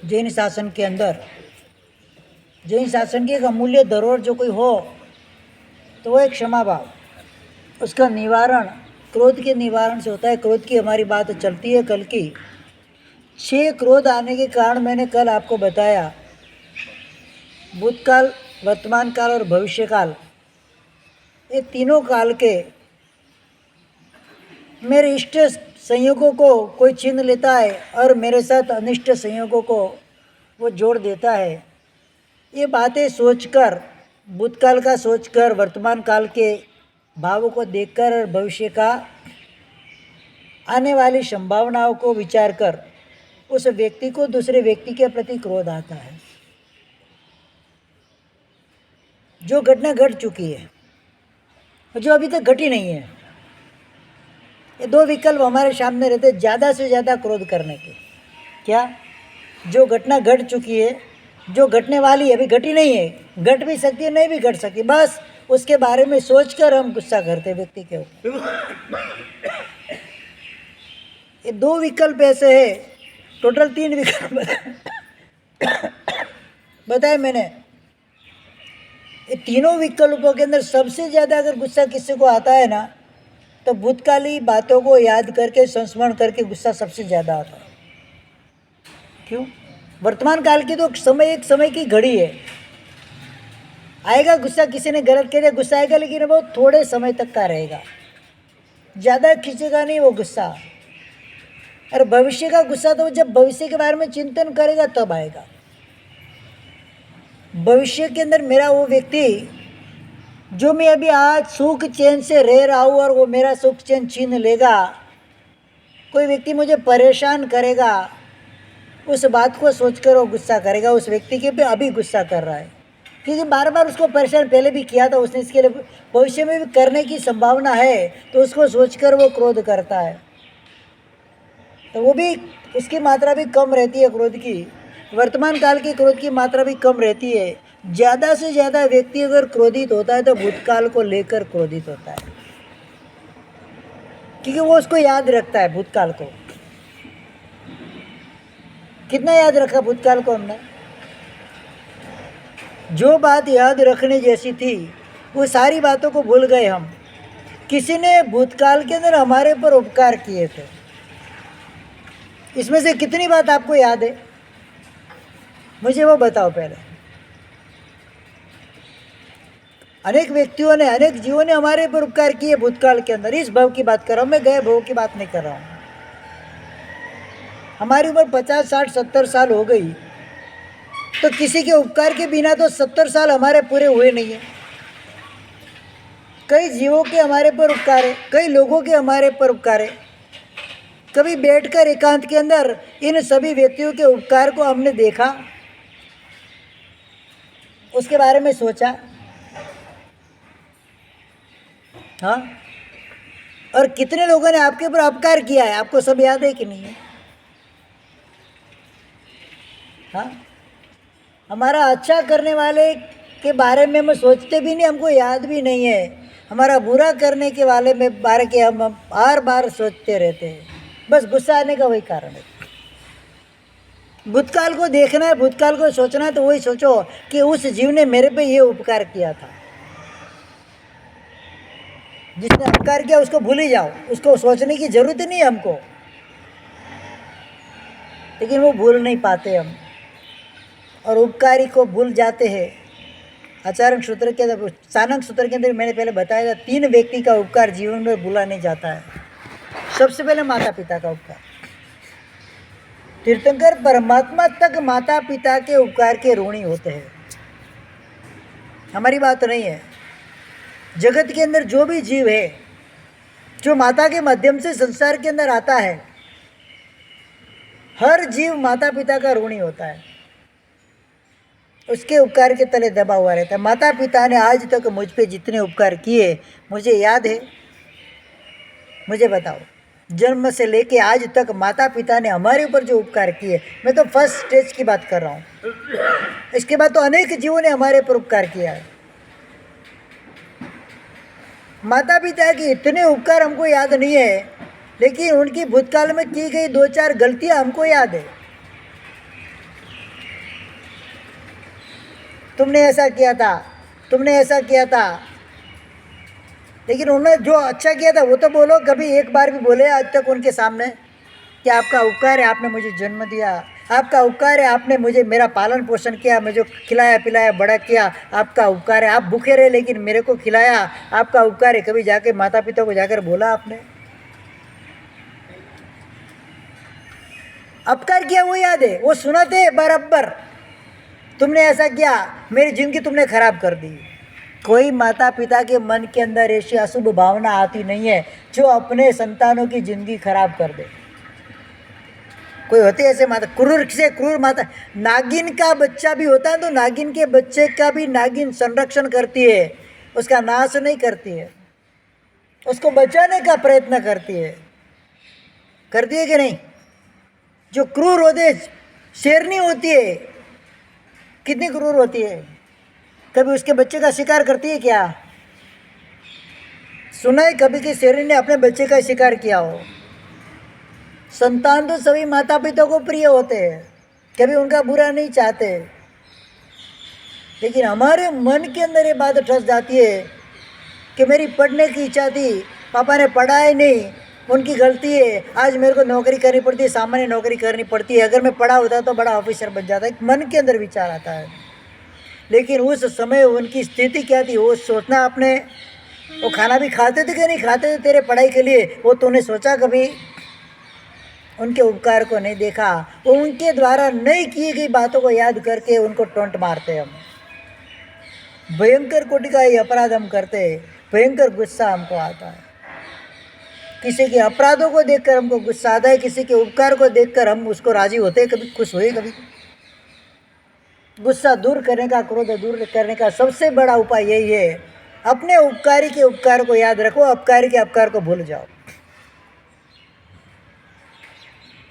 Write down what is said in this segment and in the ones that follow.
जैन शासन के अंदर, जैन शासन की एक अमूल्य धरोहर जो कोई हो तो वो एक क्षमा भाव, उसका निवारण क्रोध के निवारण से होता है। क्रोध की हमारी बात चलती है कल की। 6 क्रोध आने के कारण मैंने कल आपको बताया, भूतकाल, वर्तमान काल और भविष्य काल, ये तीनों काल के मेरे इष्ट संयोगों को कोई छीन लेता है और मेरे साथ अनिष्ट संयोगों को वो जोड़ देता है। ये बातें सोचकर, भूतकाल का सोचकर, वर्तमान काल के भावों को देखकर और भविष्य का आने वाली संभावनाओं को विचार कर उस व्यक्ति को दूसरे व्यक्ति के प्रति क्रोध आता है। जो घटना घट चुकी है और जो अभी तक घटी नहीं है, ये 2 विकल्प हमारे सामने रहते हैं ज़्यादा से ज़्यादा क्रोध करने के। क्या? जो घटना घट चुकी है, जो घटने वाली है, अभी घटी नहीं है, घट भी सकती है, नहीं भी घट सकती, बस उसके बारे में सोचकर हम गुस्सा करते व्यक्ति के ऊपर। ये 2 विकल्प ऐसे है, टोटल 3 विकल्प बताए मैंने। ये तीनों विकल्पों के अंदर सबसे ज़्यादा अगर गुस्सा किसी को आता है ना, तो भूतकाली बातों को याद करके, संस्मरण करके गुस्सा सबसे ज़्यादा आता है। क्यों? वर्तमान काल की तो समय, एक समय की घड़ी है। आएगा गुस्सा, किसी ने गलत कह दिया, गुस्सा आएगा, लेकिन वो थोड़े समय तक का रहेगा, ज़्यादा खींचेगा नहीं वो गुस्सा। और भविष्य का गुस्सा तो जब भविष्य के बारे में चिंतन करेगा तब आएगा। भविष्य के अंदर मेरा वो व्यक्ति जो मैं अभी आज सुख चैन से रह रहा हूँ और वो मेरा सुख चैन छीन लेगा, कोई व्यक्ति मुझे परेशान करेगा, उस बात को सोचकर वो गुस्सा करेगा। उस व्यक्ति के पे अभी गुस्सा कर रहा है क्योंकि बार बार उसको परेशान पहले भी किया था उसने, इसके लिए भविष्य में भी करने की संभावना है, तो उसको सोचकर वो क्रोध करता है। तो वो भी, इसकी मात्रा भी कम रहती है क्रोध की। वर्तमान काल की क्रोध की मात्रा भी कम रहती है। ज़्यादा से ज़्यादा व्यक्ति अगर क्रोधित होता है तो भूतकाल को लेकर क्रोधित होता है, क्योंकि वो उसको याद रखता है। भूतकाल को कितना याद रखा भूतकाल को हमने? जो बात याद रखने जैसी थी वो सारी बातों को भूल गए हम। किसी ने भूतकाल के अंदर हमारे पर उपकार किए थे, इसमें से कितनी बात आपको याद है? मुझे वो बताओ पहले। अनेक व्यक्तियों ने, अनेक जीवों ने हमारे पर उपकार किए भूतकाल के अंदर। इस भव की बात कर रहा हूँ मैं, गए भव की बात नहीं कर रहा हूँ। हमारी उम्र 50, 60, 70 साल हो गई, तो किसी के उपकार के बिना तो 70 साल हमारे पूरे हुए नहीं है। कई जीवों के हमारे पर उपकार है, कई लोगों के हमारे पर उपकार है। कभी बैठकर एकांत के अंदर इन सभी व्यक्तियों के उपकार को हमने देखा, उसके बारे में सोचा? हाँ? और कितने लोगों ने आपके ऊपर अपकार किया है, आपको सब याद है कि नहीं है? हाँ? हमारा अच्छा करने वाले के बारे में हम सोचते भी नहीं, हमको याद भी नहीं है। हमारा बुरा करने के वाले में बारे के हम बार बार सोचते रहते हैं। बस गुस्सा आने का वही कारण है। भूतकाल को देखना है, भूतकाल को सोचना है, तो वही सोचो कि उस जीव ने मेरे पे ये उपकार किया था। जिसने उपकार किया उसको भूल ही जाओ, उसको सोचने की जरूरत ही नहीं है हमको। लेकिन वो भूल नहीं पाते हम, और उपकारी को भूल जाते हैं। आचार्य सूत्र के अंदर, चाणक्य सूत्र के अंदर मैंने पहले बताया था, 3 व्यक्ति का उपकार जीवन में भूला नहीं जाता है। सबसे पहले माता पिता का उपकार। तीर्थंकर परमात्मा तक माता पिता के उपकार के ऋणी होते हैं। हमारी बात नहीं है। जगत के अंदर जो भी जीव है, जो माता के माध्यम से संसार के अंदर आता है, हर जीव माता पिता का ऋणी होता है, उसके उपकार के तले दबा हुआ रहता है। माता पिता ने आज तक मुझ पे जितने उपकार किए मुझे याद है? मुझे बताओ, जन्म से लेके आज तक माता पिता ने हमारे ऊपर जो उपकार किए, मैं तो फर्स्ट स्टेज की बात कर रहा हूँ। इसके बाद तो अनेक जीवों ने हमारे ऊपर उपकार किया है। माता पिता के इतने उपकार हमको याद नहीं है, लेकिन उनकी भूतकाल में की गई 2-4 गलतियाँ हमको याद है। तुमने ऐसा किया था, तुमने ऐसा किया था। लेकिन उन्होंने जो अच्छा किया था वो तो बोलो। कभी एक बार भी बोले आज तक उनके सामने कि आपका उपकार है, आपने मुझे जन्म दिया, आपका उपकार है, आपने मुझे मेरा पालन पोषण किया, मुझे खिलाया पिलाया बड़ा किया, आपका उपकार है। आप भूखे रहे लेकिन मेरे को खिलाया, आपका उपकार है। कभी जाके माता पिता को जाकर बोला आपने? अपकार किया वो याद है, वो सुनाते हैं बराबर। तुमने ऐसा किया, मेरी जिंदगी तुमने खराब कर दी। कोई माता पिता के मन के अंदर ऐसी अशुभ भावना आती नहीं है जो अपने संतानों की जिंदगी खराब कर दे। कोई होते ऐसे माता, क्रूर से क्रूर माता। नागिन का बच्चा भी होता है तो नागिन के बच्चे का भी नागिन संरक्षण करती है, उसका नाश नहीं करती है, उसको बचाने का प्रयत्न करती है कि नहीं? जो क्रूर होते, शेरनी होती है, कितनी क्रूर होती है, कभी उसके बच्चे का शिकार करती है क्या? सुना है कभी कि शेरनी ने अपने बच्चे का शिकार किया हो? संतान तो सभी माता पिता को प्रिय होते हैं, कभी उनका बुरा नहीं चाहते, लेकिन हमारे मन के अंदर ये बात ठस जाती है कि मेरी पढ़ने की इच्छा थी, पापा ने पढ़ाया नहीं, उनकी गलती है, आज मेरे को नौकरी करनी पड़ती है, सामान्य नौकरी करनी पड़ती है, अगर मैं पढ़ा होता तो बड़ा ऑफिसर बन जाता। एक मन के अंदर विचार आता है। लेकिन उस समय उनकी स्थिति क्या थी वो सोचना आपने? वो खाना भी खाते थे कि नहीं खाते थे तेरे पढ़ाई के लिए, वो तूने सोचा कभी? उनके उपकार को नहीं देखा। वो उनके द्वारा नहीं की गई बातों को याद करके उनको टोंट मारते हम। भयंकर कोटि का ये अपराध हम करते, भयंकर गुस्सा हमको आता है। किसी के अपराधों को देखकर हमको गुस्सा आता है, किसी के उपकार को देखकर हम उसको राजी होते हैं, कभी खुश हुए? कभी? गुस्सा दूर करने का, क्रोध दूर करने का सबसे बड़ा उपाय यही है, अपने उपकारी के उपकार को याद रखो, अपकारी के अपकार को भूल जाओ।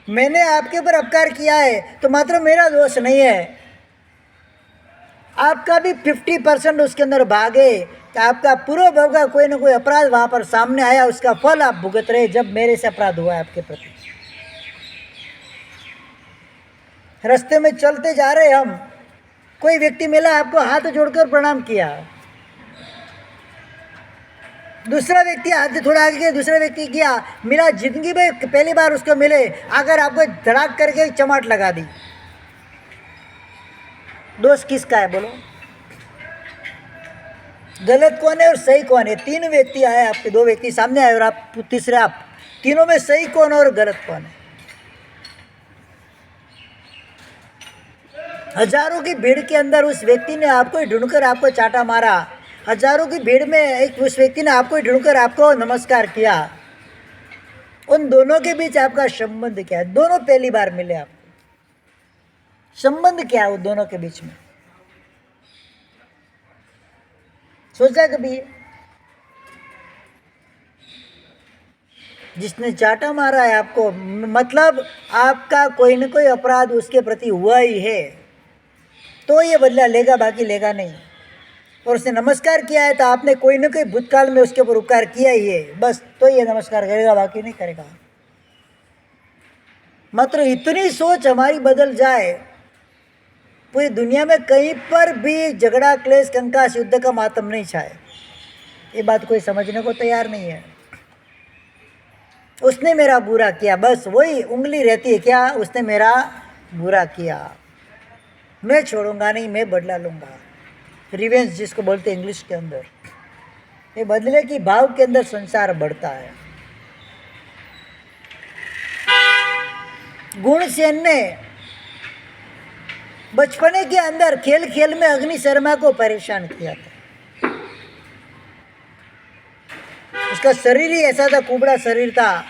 मैंने आपके ऊपर अपकार किया है तो मात्र मेरा दोष नहीं है, आपका भी 50% उसके अंदर भाग है कि आपका पूर्व भाव का कोई ना कोई अपराध वहाँ पर सामने आया, उसका फल आप भुगत रहे जब मेरे से अपराध हुआ है आपके प्रति। रास्ते में चलते जा रहे हम, कोई व्यक्ति मिला, आपको हाथ जोड़कर प्रणाम किया, दूसरा व्यक्ति हाथ थोड़ा आगे गया, दूसरा व्यक्ति गया, मिला, जिंदगी में पहली बार उसको मिले, अगर आपको धड़ाक करके चमाट लगा दी, दोष किसका है बोलो? गलत कौन है और सही कौन है? तीन व्यक्ति आए आपके, दो व्यक्ति सामने आए और आप तीसरे आप, तीनों में सही कौन और गलत कौन है? हजारों की भीड़ के अंदर उस व्यक्ति ने आपको ढूंढकर आपको चाटा मारा, हजारों की भीड़ में एक उस व्यक्ति ने आपको ढूंढकर आपको नमस्कार किया। उन दोनों के बीच आपका संबंध क्या है? दोनों पहली बार मिले आपको, संबंध क्या है उन दोनों के बीच में? सोचा कभी? जिसने चाटा मारा है आपको, मतलब आपका कोई न कोई अपराध उसके प्रति हुआ ही है, तो ये बदला लेगा, बाकी लेगा नहीं। और उसने नमस्कार किया है तो आपने कोई न कोई भूतकाल में उसके ऊपर उपकार किया ही है, बस, तो ये नमस्कार करेगा, बाकी नहीं करेगा। मात्र इतनी सोच हमारी बदल जाए, पूरी दुनिया में कहीं पर भी झगड़ा क्लेश कंकास युद्ध का मातम नहीं छाए। ये बात कोई समझने को तैयार नहीं है। उसने मेरा बुरा किया, बस वही उंगली रहती है क्या? उसने मेरा बुरा किया, मैं छोड़ूंगा नहीं, मैं बदला लूँगा। रिवेंज जिसको बोलते हैं इंग्लिश के अंदर, ये बदले की भाव के अंदर संसार बढ़ता है। गुणसेन ने बचपने के अंदर खेल खेल में अग्नि शर्मा को परेशान किया था। उसका शरीर ही ऐसा था, कुबड़ा शरीर था,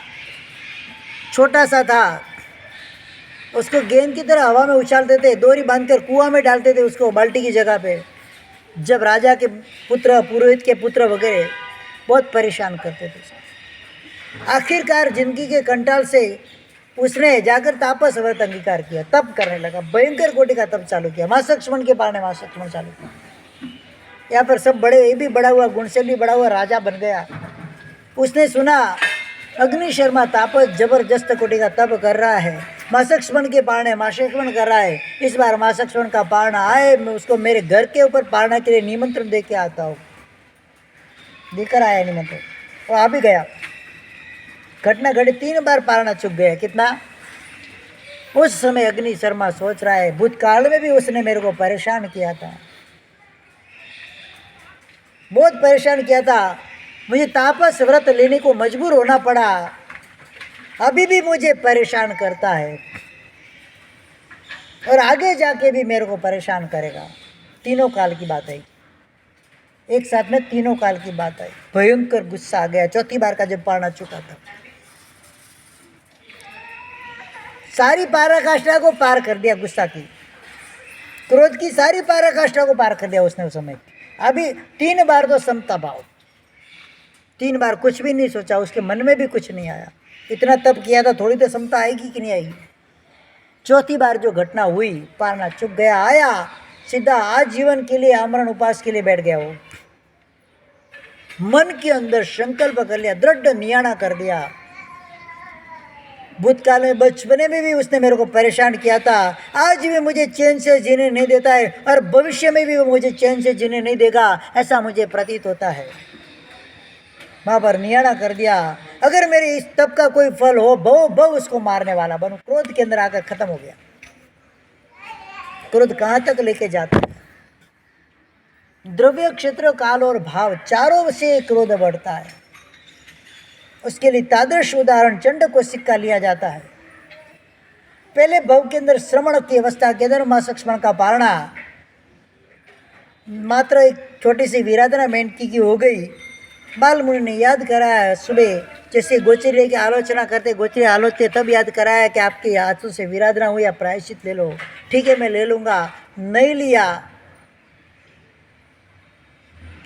छोटा सा था, उसको गेंद की तरह हवा में उछालते थे, डोरी बांधकर कुआं में डालते थे उसको बाल्टी की जगह पे। जब राजा के पुत्र, पुरोहित के पुत्र वगैरह बहुत परेशान करते थे। आखिरकार जिंदगी के कंटाल से उसने जाकर तापस व्रत अंगीकार किया, तप करने लगा, भयंकर कोटि का तप चालू किया। मां लक्ष्मण के पाने मां लक्ष्मण चालू किया। यहाँ पर सब बड़े, ये भी बड़ा हुआ, गुणसेन भी बड़ा हुआ, राजा बन गया। उसने सुना अग्नि शर्मा तापस जबरदस्त कोटि का तप कर रहा है, मासक स्मरण के पारणे मासिक स्मरण कर रहा है, इस बार मासक स्मरण का पारणा आए, मैं उसको मेरे घर के ऊपर पारणा के लिए निमंत्रण दे के आता हूँ। देकर आया निमंत्रण और आ भी गया। घटना घटी, 3 बार पारणा चुक गया। कितना? उस समय अग्नि शर्मा सोच रहा है, भूतकाल में भी उसने मेरे को परेशान किया था, बहुत परेशान किया था, मुझे तापस व्रत लेने को मजबूर होना पड़ा, अभी भी मुझे परेशान करता है और आगे जाके भी मेरे को परेशान करेगा। तीनों काल की बात है, एक साथ में तीनों काल की बात है। भयंकर गुस्सा आ गया। चौथी बार का जब पारणा चुका था, सारी पराकाष्ठा को पार कर दिया, गुस्सा की, क्रोध की सारी पराकाष्ठा को पार कर दिया उसने उस समय। अभी 3 बार तो समता भाव, 3 बार कुछ भी नहीं सोचा, उसके मन में भी कुछ नहीं आया। इतना तप किया था, थोड़ी तो समता आएगी कि नहीं आएगी। चौथी बार जो घटना हुई, पारणा चुक गया, आया सीधा आजीवन के लिए आमरण उपास के लिए बैठ गया। वो मन के अंदर संकल्प कर लिया, दृढ़ नियाणा कर दिया, भूतकाल में बचपने में भी उसने मेरे को परेशान किया था, आज भी मुझे चैन से जीने नहीं देता है और भविष्य में भी वो मुझे चैन से जीने नहीं देगा, ऐसा मुझे प्रतीत होता है। वहाँ पर नियाणा कर दिया, अगर मेरे इस तप का कोई फल हो, बहु उसको मारने वाला बनूं। क्रोध के अंदर आकर खत्म हो गया। क्रोध कहाँ तक लेके जाता है? द्रव्य, क्षेत्र, काल और भाव चारों से क्रोध बढ़ता है। उसके लिए तादृश उदाहरण चंड कौशिक का लिया जाता है। पहले भव के अंदर श्रवण की अवस्था के अंदर मासक स्मरण का पारणा मात्र एक छोटी सी विराधना मेंढकी की हो गई। बाल मुनि ने याद कराया, सुबह जैसे गोचरी की आलोचना करते, गोचरी आलोचते, तब याद कराया कि आपके हाथों से विराधना हुई, या प्रायश्चित ले लो। ठीक है, मैं ले लूँगा। नहीं लिया।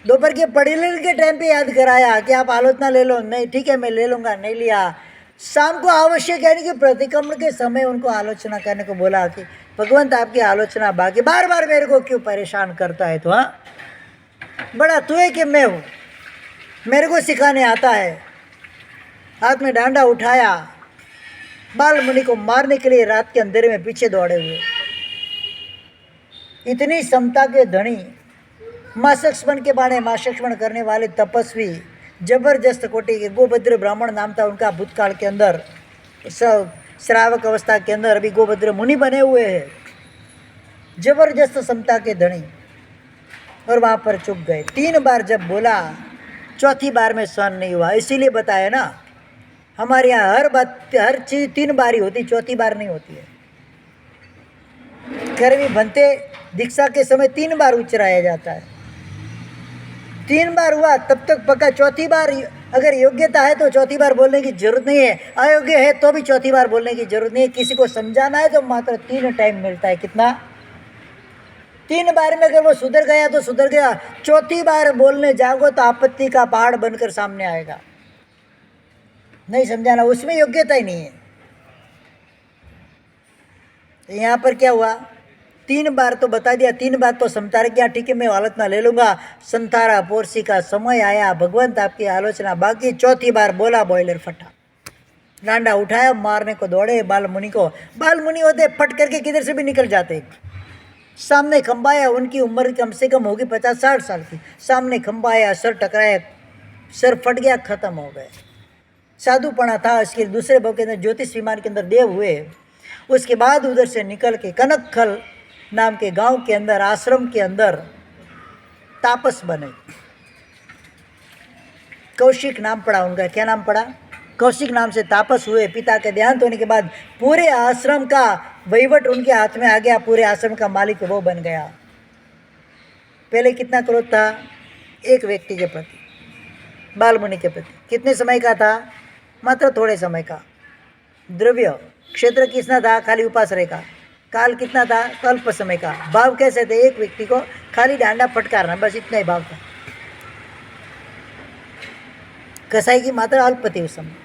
दोपहर के पढ़ेलिन के टाइम पे याद कराया कि आप आलोचना ले लो। नहीं, ठीक है, मैं ले लूँगा। नहीं लिया। शाम को आवश्यक यानी कि प्रतिक्रमण के समय उनको आलोचना करने को बोला कि भगवंत आपकी आलोचना बाकी, बार बार मेरे को क्यों परेशान करता है? तो हाँ, बड़ा तू है कि मैं हूँ, मेरे को सिखाने आता है। हाथ में डांडा उठाया, बाल मुनि को मारने के लिए रात के अंधेरे में पीछे दौड़े हुए। इतनी समता के धनी, मासक स्मरण के बाणे मासक स्मरण करने वाले तपस्वी, जबरदस्त कोटि के गोभद्र ब्राह्मण नाम था उनका। भूतकाल के अंदर श्रावक अवस्था के अंदर अभी गोभद्र मुनि बने हुए हैं, जबरदस्त समता के धनी, और वहाँ पर चुप गए। 3 बार जब बोला, चौथी बार में सहन नहीं हुआ। इसीलिए बताया ना, हमारे यहाँ हर चीज़ 3 बार ही होती, चौथी बार नहीं होती है। करवी बनते दीक्षा के समय 3 बार उचराया जाता है। 3 बार हुआ तब तक पक्का। चौथी बार अगर योग्यता है तो चौथी बार बोलने की जरूरत नहीं है, अयोग्य है तो भी चौथी बार बोलने की जरूरत नहीं है। किसी को समझाना है तो मात्र 3 टाइम मिलता है। कितना? 3 बार में अगर वो सुधर गया तो सुधर गया। चौथी बार बोलने जाओगे तो आपत्ति का पहाड़ बनकर सामने आएगा। नहीं समझाना, उसमें योग्यता ही नहीं है। तो यहाँ पर क्या हुआ? 3 बार तो बता दिया, 3 बार तो समता रह गया। ठीक है, मैं आलोचना ले लूँगा। संतारा पोरसी का समय आया, भगवंत आपकी आलोचना बाकी। चौथी बार बोला, बॉयलर फटा, डांडा उठाया, मारने को दौड़े बाल मुनि को। बाल मुनि होते फट करके किधर से भी निकल जाते। सामने खंबाया, उनकी उम्र कम से कम होगी 50-60 साल की। सामने खंबाया, सर टकराया, सर फट गया, खत्म हो गए। साधुपना था। इसके दूसरे भाव के अंदर ज्योतिष विमान के अंदर देव हुए। उसके बाद उधर से निकल के कनकखल नाम के गांव के अंदर, आश्रम के अंदर तापस बने। कौशिक नाम पड़ा उनका। क्या नाम पड़ा? कौशिक नाम से तापस हुए। पिता के देहांत होने के बाद पूरे आश्रम का वहीवट उनके हाथ में आ गया। पूरे आश्रम का मालिक वो बन गया। पहले कितना क्रोध था एक व्यक्ति के प्रति, बाल मुनि के प्रति? कितने समय का था? मात्र थोड़े समय का। द्रव्य क्षेत्र कितना था? खाली उपास रहेगा। काल कितना था? अल्प समय का। भाव कैसे थे? एक व्यक्ति को खाली डांडा फटकारना, बस इतना ही भाव था। कसाई की मात्रा अल्प थी उस समय।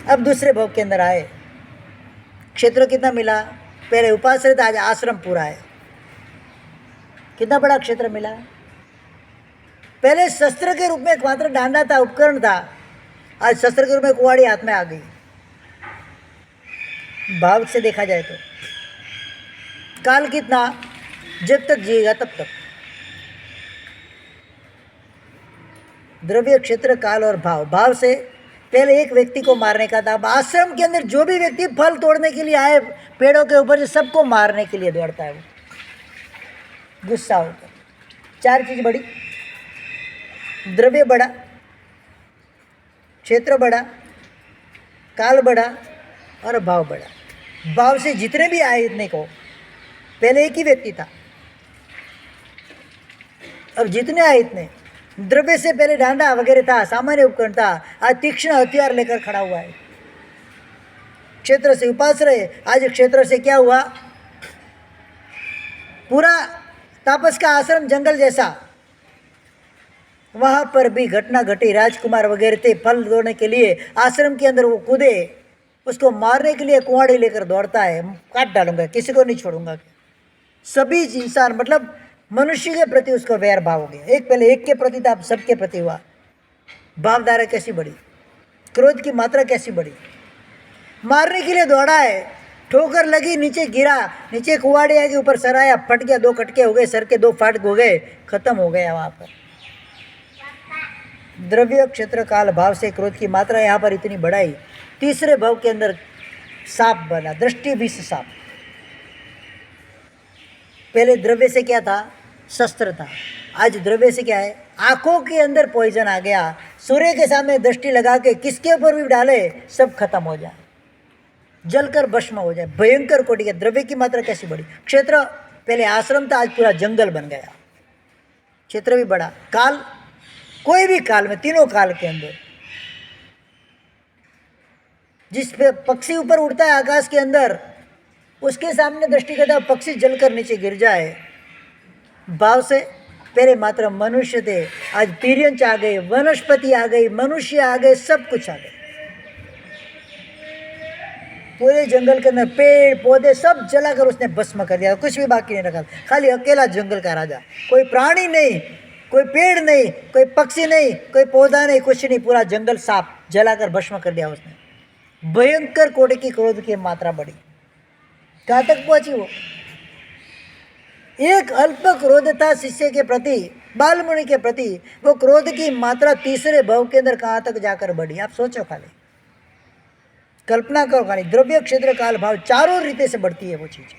अब दूसरे भाव के अंदर आए। क्षेत्र कितना मिला? पहले उपास रहता, आज आश्रम पूरा है। कितना बड़ा क्षेत्र मिला? पहले शस्त्र के रूप में एक मात्र डांडा था, उपकरण था। आज शस्त्र के रूप में कुहाड़ी हाथ में आ गई। भाव से देखा जाए तो काल कितना, जब तक जिएगा तब तक। द्रव्य, क्षेत्र, काल और भाव। भाव से पहले एक व्यक्ति को मारने का था। आश्रम के अंदर जो भी व्यक्ति फल तोड़ने के लिए आए पेड़ों के ऊपर से, सबको मारने के लिए दौड़ता है वो, गुस्सा होकर। 4 चीज बड़ी, द्रव्य बड़ा, क्षेत्र बड़ा, काल बड़ा और भाव बड़ा। भाव से जितने भी आए इतने को, पहले एक ही व्यक्ति था, अब जितने आए इतने। द्रव्य से पहले डांडा वगैरह था, सामान्य उपकरण था, आज तीक्ष्ण हथियार लेकर खड़ा हुआ है। क्षेत्र से उपाश्रय, आज क्षेत्र से क्या हुआ, पूरा तापस का आश्रम जंगल जैसा, वहां पर भी घटना घटी। राजकुमार वगैरह थे, फल तोड़ने के लिए आश्रम के अंदर वो कूदे, उसको मारने के लिए कुआड़ी लेकर दौड़ता है, काट डालूंगा, किसी को नहीं छोड़ूंगा। सभी इंसान मतलब मनुष्य के प्रति उसको वैर भाव हो गया। एक पहले एक के प्रति था, अब सबके प्रति हुआ। भावधारा कैसी बढ़ी, क्रोध की मात्रा कैसी बढ़ी। मारने के लिए दौड़ा है, ठोकर लगी, नीचे गिरा, नीचे कुआड़ी आगे, ऊपर सर आया, फट गया, 2 कटके हो गए, सर के 2 फाटक हो गए, खत्म हो गया वहां पर। द्रव्य, क्षेत्र, काल, भाव से क्रोध की मात्रा यहाँ पर इतनी बढ़ाई। तीसरे भाव के अंदर सांप बना, दृष्टि विष सांप। पहले द्रव्य से क्या था, शस्त्र था, आज द्रव्य से क्या है, आंखों के अंदर पॉइजन आ गया। सूर्य के सामने दृष्टि लगा के किसके ऊपर भी डाले सब खत्म हो जाए, जलकर भस्म हो जाए। भयंकर कोटि के द्रव्य की मात्रा कैसी बढ़ी। क्षेत्र पहले आश्रम था, आज पूरा जंगल बन गया। क्षेत्र भी बड़ा, काल कोई भी काल में, तीनों काल के अंदर, जिस पे पक्षी ऊपर उड़ता है आकाश के अंदर, उसके सामने दृष्टि करता पक्षी जलकर नीचे गिर जाए। भाव से पहले मात्र मनुष्य थे, आज तिर्यंच आ गए, वनस्पति आ गई, मनुष्य आ गए, सब कुछ आ गए। पूरे जंगल के अंदर पेड़ पौधे सब जलाकर उसने भस्म कर दिया, कुछ भी बाकी नहीं रखा। खाली अकेला जंगल का राजा, कोई प्राणी नहीं, कोई पेड़ नहीं, कोई पक्षी नहीं, कोई पौधा नहीं, कुछ नहीं, पूरा जंगल साफ जलाकर भस्म कर दिया उसने। भयंकर कोटि की क्रोध की मात्रा बढ़ी। कहाँ तक पहुंची वो, एक अल्प क्रोध था शिष्य के प्रति, बालमुनि के प्रति, वो क्रोध की मात्रा तीसरे भाव के अंदर कहाँ तक जाकर बढ़ी। आप सोचो, खाली कल्पना करो, खाली द्रव्य, क्षेत्र, काल, भाव चारों रीते से बढ़ती है वो चीज।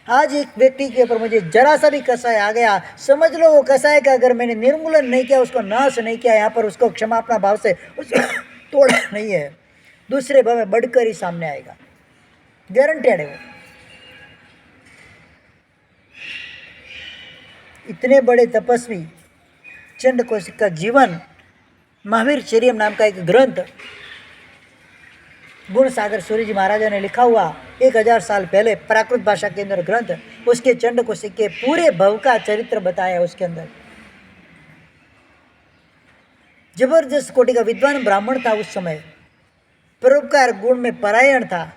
आज एक व्यक्ति के ऊपर मुझे जरा सा भी कसाय आ गया, समझ लो वो कसाय का अगर मैंने निर्मूलन नहीं किया, उसको नाश नहीं किया, यहाँ पर उसको क्षमापना भाव से उसको तोड़ा नहीं है, दूसरे भाव में बढ़कर ही सामने आएगा, गारंटेड है वो। इतने बड़े तपस्वी चंड कौशिक का जीवन, महावीर चरियम नाम का एक ग्रंथ गुण सागर सूर्य जी महाराजा ने लिखा हुआ 1000 साल पहले प्राकृत भाषा के अंदर ग्रंथ, उसके चंड कौशिक के पूरे भव का चरित्र बताया। उसके अंदर जबरदस्त कोटि का विद्वान ब्राह्मण था उस समय, परोपकार गुण में परायण था,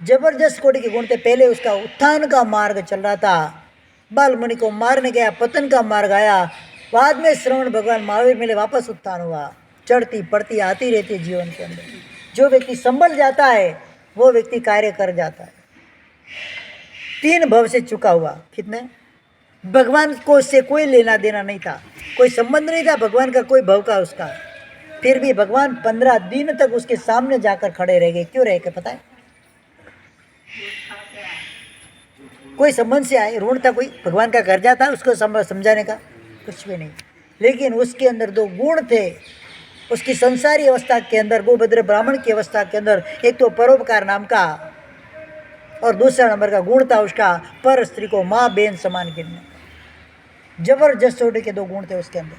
जबरदस्त कोटि के गुण थे। पहले उसका उत्थान का मार्ग चल रहा था, बाल मुनि को मारने गया, पतन का मार्ग आया, बाद में श्रवण भगवान महावीर मिले, वापस उत्थान हुआ। चढ़ती पड़ती आती रहती है जीवन के अंदर। जो व्यक्ति संभल जाता है वो व्यक्ति कार्य कर जाता है। 3 भव से चुका हुआ, कितने, भगवान को उससे कोई लेना देना नहीं था, कोई संबंध नहीं था भगवान का, कोई भव का उसका, फिर भी भगवान 15 दिन तक उसके सामने जाकर खड़े रह गए। क्यों रह गए पता है, कोई संबंध से आए, ऋण था, कोई भगवान का कर्जा था, उसको समझाने का कुछ भी नहीं। लेकिन उसके अंदर 2 गुण थे, उसकी संसारी अवस्था के अंदर, गोभद्र ब्राह्मण की अवस्था के अंदर, एक तो परोपकार नाम का, और दूसरा नंबर का गुण था उसका पर स्त्री को माँ बहन समान गिनने। जबरदस्त छोटे के 2 गुण थे उसके अंदर।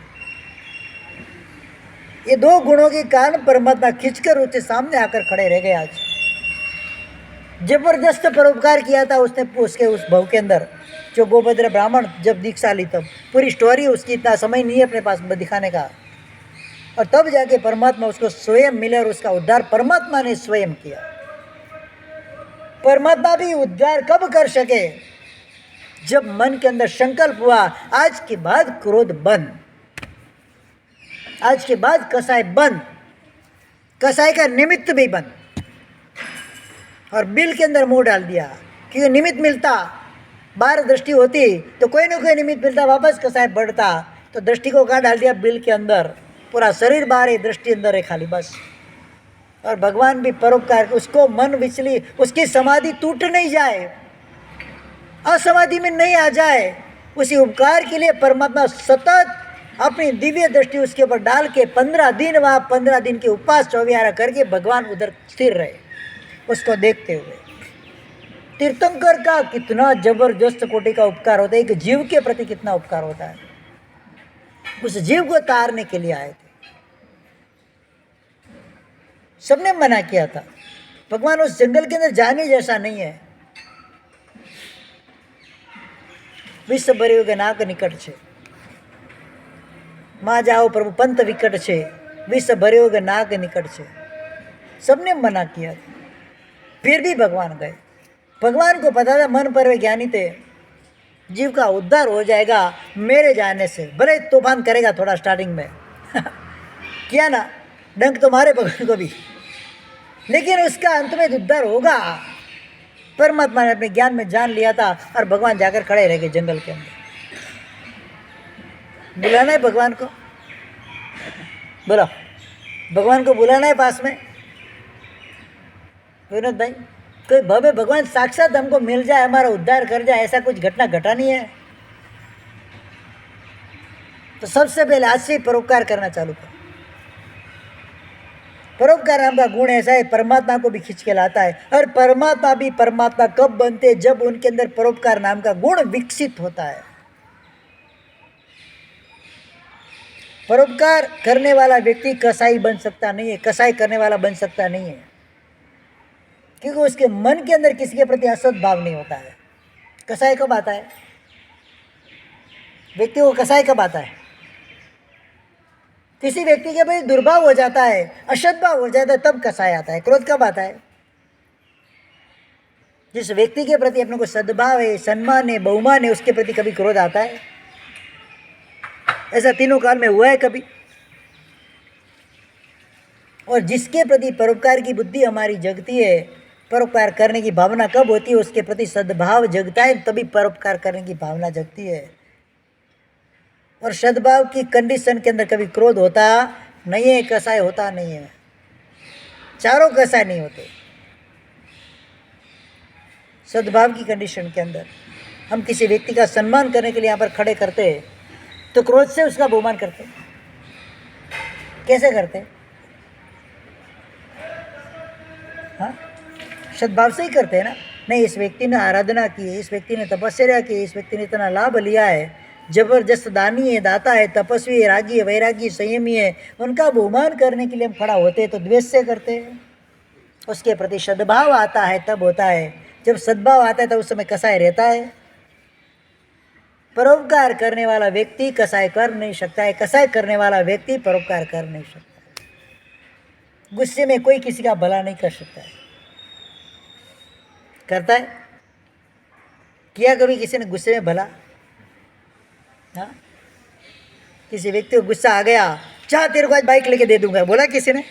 ये 2 गुणों के कारण परमात्मा खींचकर उसके सामने आकर खड़े रह गए। आज जबरदस्त परोपकार किया था उसने उसके उस भव के अंदर, जो गोभद्र ब्राह्मण जब दीक्षा ली तब। पूरी स्टोरी उसकी, इतना समय नहीं है अपने पास दिखाने का, और तब जाके परमात्मा उसको स्वयं मिले और उसका उद्धार परमात्मा ने स्वयं किया। परमात्मा भी उद्धार कब कर सके, जब मन के अंदर संकल्प हुआ आज के बाद क्रोध बंद, आज के बाद कसाय बंद, कसाय का निमित्त भी बंद। और बिल के अंदर मुंह डाल दिया, क्योंकि निमित्त मिलता, बाहर दृष्टि होती तो कोई ना कोई निमित्त मिलता, वापस कसाय बढ़ता, तो दृष्टि को कहाँ डाल दिया, बिल के अंदर, पूरा शरीर बाहर है, दृष्टि अंदर है खाली बस। और भगवान भी परोपकार, उसको मन विचली, उसकी समाधि टूट नहीं जाए, असमाधि में नहीं आ जाए, उसी उपकार के लिए परमात्मा सतत अपनी दिव्य दृष्टि उसके ऊपर डाल के 15 दिन, वहाँ 15 दिन के उपवास 24 करके भगवान उधर स्थिर रहे, उसको देखते हुए। तीर्थंकर का कितना जबरदस्त कोटि का उपकार होता है, एक जीव के प्रति कितना उपकार होता है, उस जीव को तारने के लिए आए थे। सबने मना किया था, भगवान उस जंगल के अंदर जाने जैसा नहीं है, विश्व भर्યું કે નાક નિકટ છે, માં જાઓ પ્રભુ पंत विकट છે, विश्व भर्યું કે नाक निकट છે, सबने मना किया था, फिर भी भगवान गए। भगवान को पता था मन पर वे ज्ञानी थे, जीव का उद्धार हो जाएगा मेरे जाने से, भले तूफान करेगा थोड़ा स्टार्टिंग में किया ना, डंक तो मारे भगवान को भी, लेकिन उसका अंत में उद्धार होगा। परमात्मा ने अपने ज्ञान में जान लिया था और भगवान जाकर खड़े रह गए जंगल के अंदर। बुलाना है भगवान को, बोलो भगवान को बुलाना है पास में। विनोद भाई, कोई भव्य भगवान साक्षात हमको मिल जाए, हमारा उद्धार कर जाए, ऐसा कुछ घटना घटा नहीं है। तो सबसे पहले आज से परोपकार करना चालू करो। परोपकार नाम का गुण ऐसा है, परमात्मा को भी खींच के लाता है, और परमात्मा भी परमात्मा कब बनते, जब उनके अंदर परोपकार नाम का गुण विकसित होता है। परोपकार करने वाला व्यक्ति कसाई बन सकता नहीं है, कसाई करने वाला बन सकता नहीं है, क्योंकि उसके मन के अंदर किसी के प्रति असद भाव नहीं होता है। कसाई कब आता है, व्यक्ति को कसाई कब आता है, किसी व्यक्ति के प्रति दुर्भाव हो जाता है, असद्भाव हो जाता है, तब कसाय आता है। क्रोध कब आता है, जिस व्यक्ति के प्रति अपने को सद्भाव है, सम्मान है, बहुमान है, उसके प्रति कभी क्रोध आता है? ऐसा तीनों काल में हुआ है कभी? और जिसके प्रति परोपकार की बुद्धि हमारी जगती है, परोपकार करने की भावना कब होती है, उसके प्रति सद्भाव जगता है, तभी परोपकार करने की भावना जगती है। और सद्भाव की कंडीशन के अंदर कभी क्रोध होता नहीं है, कसाय होता नहीं है, चारों कसाय नहीं होते। सद्भाव की कंडीशन के अंदर हम किसी व्यक्ति का सम्मान करने के लिए यहाँ पर खड़े करते तो क्रोध से उसका बहुमान करते, कैसे करते? हाँ, सद्भाव से ही करते हैं ना। नहीं, इस व्यक्ति ने आराधना की है, इस व्यक्ति ने तपस्या की है, इस व्यक्ति ने इतना लाभ लिया है, जबरदस्त दानी है, दाता है, तपस्वी है, रागी है, वैरागी, संयमी है, उनका बहुमान करने के लिए हम खड़ा होते हैं तो द्वेष से करते हैं। उसके प्रति सद्भाव आता है तब होता है, जब सद्भाव आता है तब उस समय कसाय रहता है। परोपकार करने वाला व्यक्ति कसाय कर नहीं सकता है, कसाय करने वाला व्यक्ति परोपकार कर नहीं सकता है। गुस्से में कोई किसी का भला नहीं कर सकता है, करता है? किया कभी किसी ने गुस्से में भला? हाँ, किसी व्यक्ति को गुस्सा आ गया, चाह तेरे को आज बाइक लेके दे दूंगा, बोला किसी ने?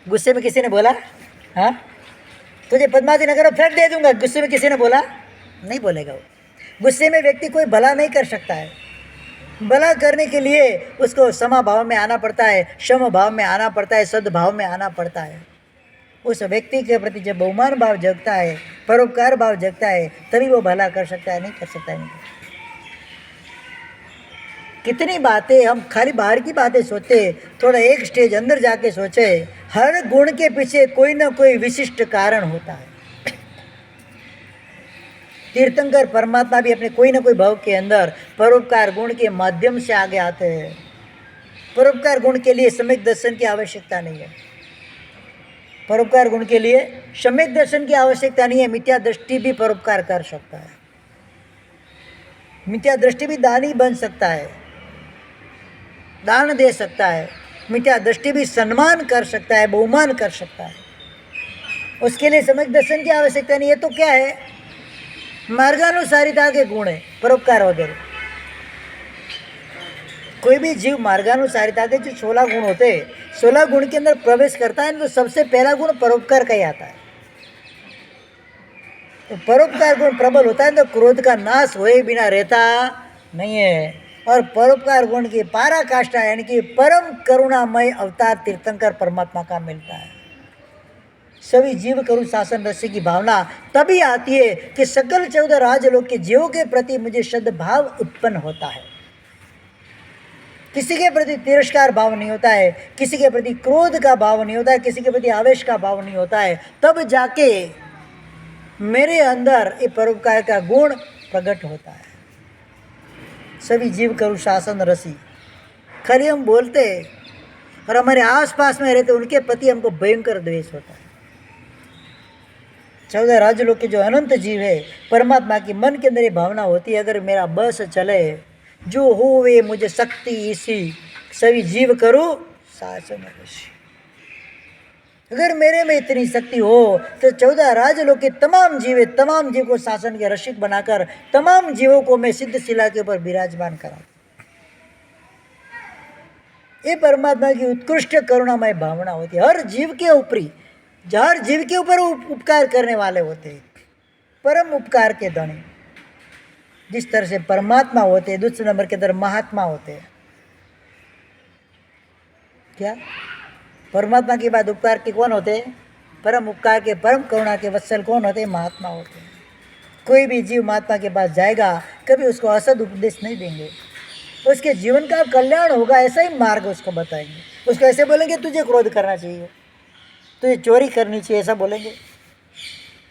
गुस्से में किसी ने बोला? हाँ, तुझे पद्मावती नगर फ्लैट दे दूंगा, गुस्से में किसी ने बोला? नहीं बोलेगा वो। गुस्से में व्यक्ति कोई भला नहीं कर सकता है। भला करने के लिए उसको समा भाव में आना पड़ता है, क्षम भाव में आना पड़ता है, सद्भाव में आना पड़ता है। उस व्यक्ति के प्रति जब बहुमान भाव जगता है, परोपकार भाव जगता है, तभी वो भला कर सकता है, नहीं कर सकता है। नहीं। कितनी बातें हम खाली बाहर की बातें सोचते, थोड़ा एक स्टेज अंदर जाके सोचे, हर गुण के पीछे कोई ना कोई विशिष्ट कारण होता है। तीर्थंकर परमात्मा भी अपने कोई ना कोई भाव के अंदर परोपकार गुण के माध्यम से आगे आते हैं। परोपकार गुण के लिए सम्यक दर्शन की आवश्यकता नहीं है, परोपकार गुण के लिए सम्यक दर्शन की आवश्यकता नहीं है। मिथ्या दृष्टि भी परोपकार कर सकता है, मिथ्या दृष्टि भी दानी बन सकता है, दान दे सकता है। मिथ्या दृष्टि भी सम्मान कर सकता है, बहुमान कर सकता है। उसके लिए सम्यक दर्शन की आवश्यकता नहीं है। तो क्या है? मार्गानुसारिता के गुण है, परोपकार वगैरह। कोई भी जीव मार्गानुसारिता के जो 16 गुण होते हैं, 16 गुण के अंदर प्रवेश करता है तो सबसे पहला गुण परोपकार का ही आता है। तो परोपकार गुण प्रबल होता है तो क्रोध का नाश हुए बिना रहता नहीं है। और परोपकार गुण की पराकाष्ठा यानी कि परम करुणामय अवतार तीर्थंकर परमात्मा का मिलता है। सभी जीव करु शासन रस्य की भावना तभी आती है कि सकल 14 राजलोक के जीवों के प्रति मुझे सद्भाव उत्पन्न होता है। किसी के प्रति तिरस्कार भाव नहीं होता है, किसी के प्रति क्रोध का भाव नहीं होता है, किसी के प्रति आवेश का भाव नहीं होता है, तब जाके मेरे अंदर ये परोपकार का गुण प्रकट होता है। सभी जीव करु शासन रसी, खाली हम बोलते और हमारे आसपास में रहते उनके प्रति हमको भयंकर द्वेष होता है। 14 राजलोक के जो अनंत जीव है, परमात्मा की मन के अंदर ये भावना होती है, अगर मेरा बस चले जो हो वे मुझे शक्ति इसी, सभी जीव करो शासन रसी। अगर मेरे में इतनी शक्ति हो तो 14 राजलोक के तमाम जीव को शासन के रसिक बनाकर तमाम जीवों को मैं सिद्ध शिला के ऊपर विराजमान करा। ये परमात्मा की उत्कृष्ट करुणामय भावना होती है। हर जीव के ऊपर उपकार करने वाले होते हैं, परम उपकार के धनी। जिस तरह से परमात्मा होते हैं, दूसरे नंबर के अंदर महात्मा होते हैं। क्या परमात्मा के बाद उपकार के कौन होते हैं? परम उपकार के, परम करुणा के वत्सल कौन होते हैं? महात्मा होते हैं। कोई भी जीव महात्मा के पास जाएगा कभी उसको असद उपदेश नहीं देंगे, उसके जीवन का कल्याण होगा ऐसा ही मार्ग उसको बताएंगे। उसको ऐसे बोलेंगे तुझे क्रोध करना चाहिए, तुझे चोरी करनी चाहिए ऐसा बोलेंगे,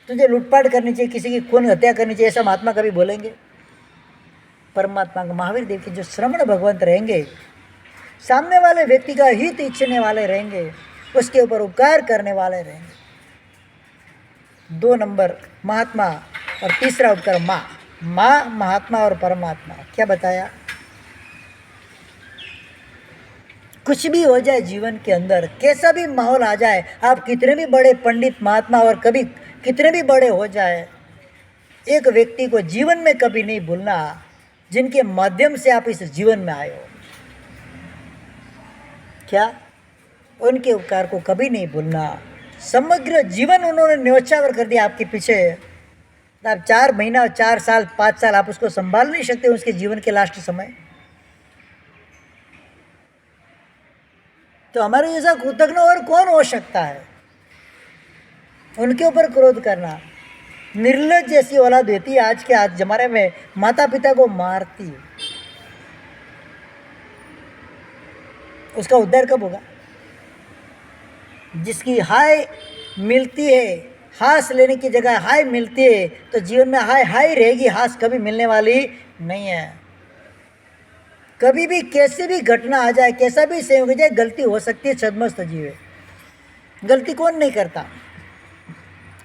तुझे लूटपाट करनी चाहिए, किसी की खून हत्या करनी चाहिए ऐसा महात्मा कभी बोलेंगे? परमात्मा का महावीर देव के जो श्रवण भगवंत रहेंगे, सामने वाले व्यक्ति का हित इच्छने वाले रहेंगे, उसके ऊपर उपकार करने वाले रहेंगे। 2 नंबर महात्मा और तीसरा उपकार माँ, महात्मा और परमात्मा। क्या बताया? कुछ भी हो जाए जीवन के अंदर, कैसा भी माहौल आ जाए, आप कितने भी बड़े पंडित महात्मा और कभी कितने भी बड़े हो जाए, एक व्यक्ति को जीवन में कभी नहीं भूलना जिनके माध्यम से आप इस जीवन में आए हो। क्या? उनके उपकार को कभी नहीं भूलना। समग्र जीवन उन्होंने न्योछावर कर दिया आपके पीछे। आप 4 महीना, 4 साल, 5 साल आप उसको संभाल नहीं सकते उसके जीवन के लास्ट समय। तो हमारे जैसा कृतज्ञ और कौन हो सकता है? उनके ऊपर क्रोध करना। निर्लज जैसी औलाद होती है आज के जमाने में, माता पिता को मारती है, उसका उद्धार कब होगा? जिसकी हाय मिलती है, हास लेने की जगह हाय मिलती है, तो जीवन में हाय रहेगी, हास कभी मिलने वाली नहीं है। कभी भी कैसे भी घटना आ जाए, कैसा भी संयोग हो जाए, गलती हो सकती है, छद्मस्त जीव है। गलती कौन नहीं करता?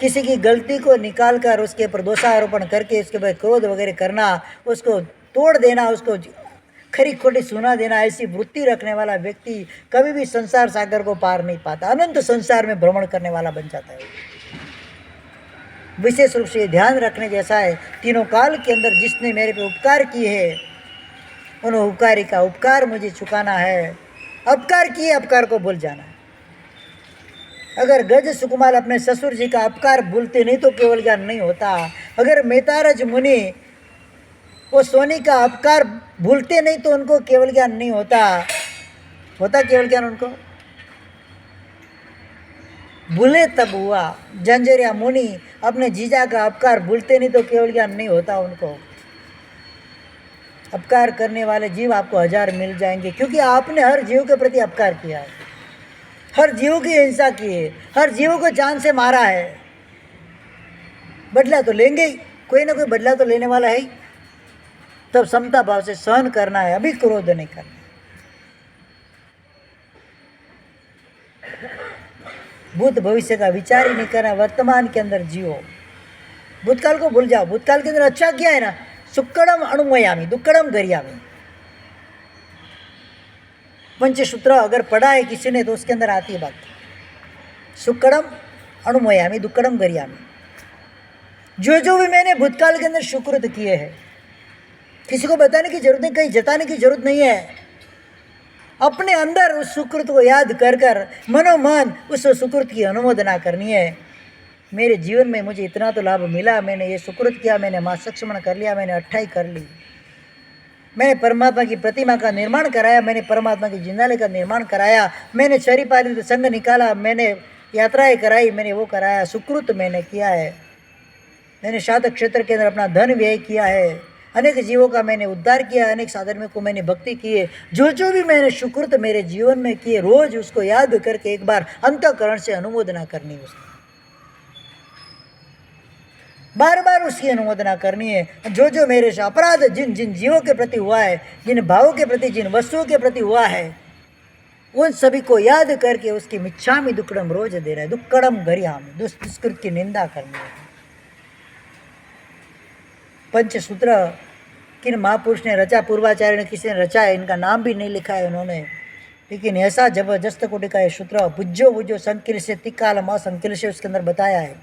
किसी की गलती को निकाल कर उसके ऊपर दोषारोपण करके उसके ऊपर क्रोध वगैरह करना, उसको तोड़ देना, उसको खरी खोटी सुना देना, ऐसी वृत्ति रखने वाला व्यक्ति कभी भी संसार सागर को पार नहीं पाता, अनंत संसार में भ्रमण करने वाला बन जाता है। विशेष रूप से ध्यान रखने जैसा है, तीनों काल के अंदर जिसने मेरे पे उपकार किए हैं उन उपकारी का उपकार मुझे चुकाना है। अपकार किए अपकार को भूल जाना है। अगर गज सुकुमार अपने ससुर जी का अपकार भूलते नहीं तो केवल ज्ञान नहीं होता। अगर मेतारज मुनि वो सोनी का अपकार भूलते नहीं तो उनको केवल ज्ञान नहीं होता। होता केवल ज्ञान उनको? भूले तब हुआ। जंजरिया मुनि अपने जीजा का अपकार भूलते नहीं तो केवल ज्ञान नहीं होता उनको। अपकार करने वाले जीव आपको 1000 मिल जाएंगे, क्योंकि आपने हर जीव के प्रति अपकार किया है, हर जीव की हिंसा की है, हर जीव को जान से मारा है। बदला तो लेंगे ही, कोई ना कोई बदला तो लेने वाला है ही। तब समता भाव से सहन करना है, अभी क्रोध नहीं करना। भूत भविष्य का विचार ही नहीं करना, वर्तमान के अंदर जियो। भूतकाल को भूल जाओ। भूतकाल के अंदर अच्छा किया है ना, सुक्कड़म अणुमयामी दुक्कड़म गरियामी। पंचसूत्र अगर पढ़ा है किसी ने तो उसके अंदर आती है बात, सुक्कड़म अणुमयामी दुक्कड़म गरियामी। जो जो भी मैंने भूतकाल के अंदर सुकृत किए हैं, किसी को बताने की जरूरत नहीं, कहीं जताने की जरूरत नहीं है। अपने अंदर उस सुकृत को याद कर कर मनोमन उस सुकृत की अनुमोदना करनी है। मेरे जीवन में मुझे इतना तो लाभ मिला, मैंने ये सुकृत किया, मैंने माँ सक्षमण कर लिया, मैंने 28 कर ली, मैंने परमात्मा की प्रतिमा का निर्माण कराया, मैंने परमात्मा की जिंदाले का निर्माण कराया, मैंने शरीपालित संघ निकाला, मैंने यात्राएं कराई, मैंने वो कराया, सुकृत मैंने किया है। मैंने साधक क्षेत्र के अंदर अपना धन व्यय किया है, अनेक जीवों का मैंने उद्धार किया, अनेक साधर्मियों को मैंने भक्ति की है। जो जो भी मैंने सुकृत मेरे जीवन में किए, रोज उसको याद करके एक बार अंतःकरण से अनुमोदना करनी, उसकी बार बार उसकी अनुमोदना करनी है। जो जो मेरे से अपराध जिन जिन जीवों के प्रति हुआ है, जिन भावों के प्रति, जिन वस्तुओं के प्रति हुआ है, उन सभी को याद करके उसकी मिच्छामि दुक्कड़म रोज दे रहा है। दुक्कड़म घरियामी, दुष्कृत की निंदा करनी है। पंचसूत्र किन महापुरुष ने रचा, पूर्वाचार्य ने किसी ने रचा है, इनका नाम भी नहीं लिखा है उन्होंने, लेकिन ऐसा जबरदस्त कोटि का ये सूत्र बुझो बुझो संक्लेश तिकालम असंक्लेश उसके अंदर बताया है।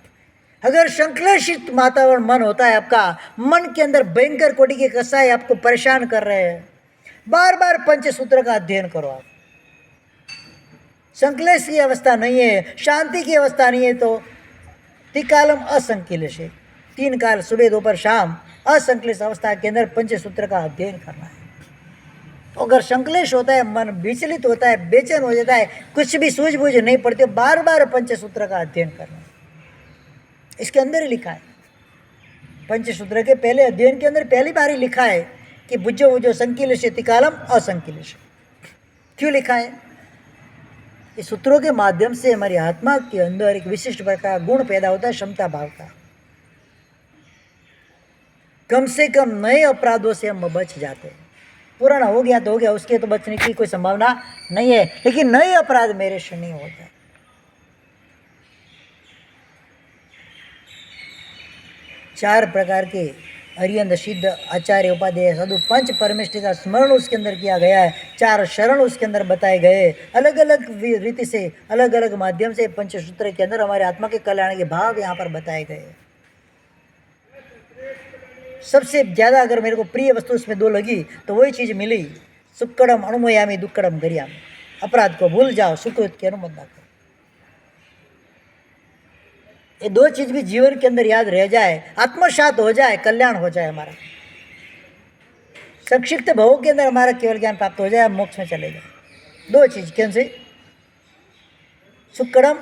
अगर संक्लेशित वातावरण मन होता है आपका, मन के अंदर भयंकर कोटि के कसाई आपको परेशान कर रहे हैं, बार बार पंचसूत्र का अध्ययन करो। आप संक्लेश की अवस्था नहीं है, शांति की अवस्था नहीं है, तो तिकालम असंक्लेश है, 3 काल सुबह दोपहर शाम असंक्लेश अवस्था के अंदर पंचसूत्र का अध्ययन करना है। तो अगर संक्लेश होता है, मन विचलित होता है, बेचैन हो जाता है, कुछ भी सूझबूझ नहीं पड़ती, बार बार पंचसूत्र का अध्ययन करना है। इसके अंदर ही लिखा है, पंचसूत्र के पहले अध्ययन के अंदर पहली बार ही लिखा है कि बुझो बुझो संकिलेश तिकालम असंकिलेश। क्यों लिखा है? इस सूत्रों के माध्यम से हमारी आत्मा के अंदर एक विशिष्ट प्रकार गुण पैदा होता है, क्षमता भाव का। कम से कम नए अपराधों से हम बच जाते हैं। पुराना हो गया तो हो गया, उसके तो बचने की कोई संभावना नहीं है, लेकिन नए अपराध मेरे से नहीं होते। 4 प्रकार के अरियंत सिद्ध आचार्य उपाध्याय साधु पंच परमेष्टि का स्मरण उसके अंदर किया गया है। 4 शरण उसके अंदर बताए गए, अलग अलग रीति से, अलग अलग माध्यम से पंचसूत्र के अंदर हमारे आत्मा के कल्याण के भाव यहाँ पर बताए गए। सबसे ज़्यादा अगर मेरे को प्रिय वस्तु उसमें 2 लगी तो वही चीज़ मिली, सुक्कड़म अनुमयामी दुक्कड़म गरियामी। अपराध को भूल जाओ, सुकृत की अनुमोदना करो। ये 2 चीज़ भी जीवन के अंदर याद रह जाए, आत्मसात हो जाए, कल्याण हो जाए हमारा। संक्षिप्त भावों के अंदर हमारा केवल ज्ञान प्राप्त हो जाए, हम मोक्ष में चले जाए। 2 चीज़ कौन सी? सुक्कड़म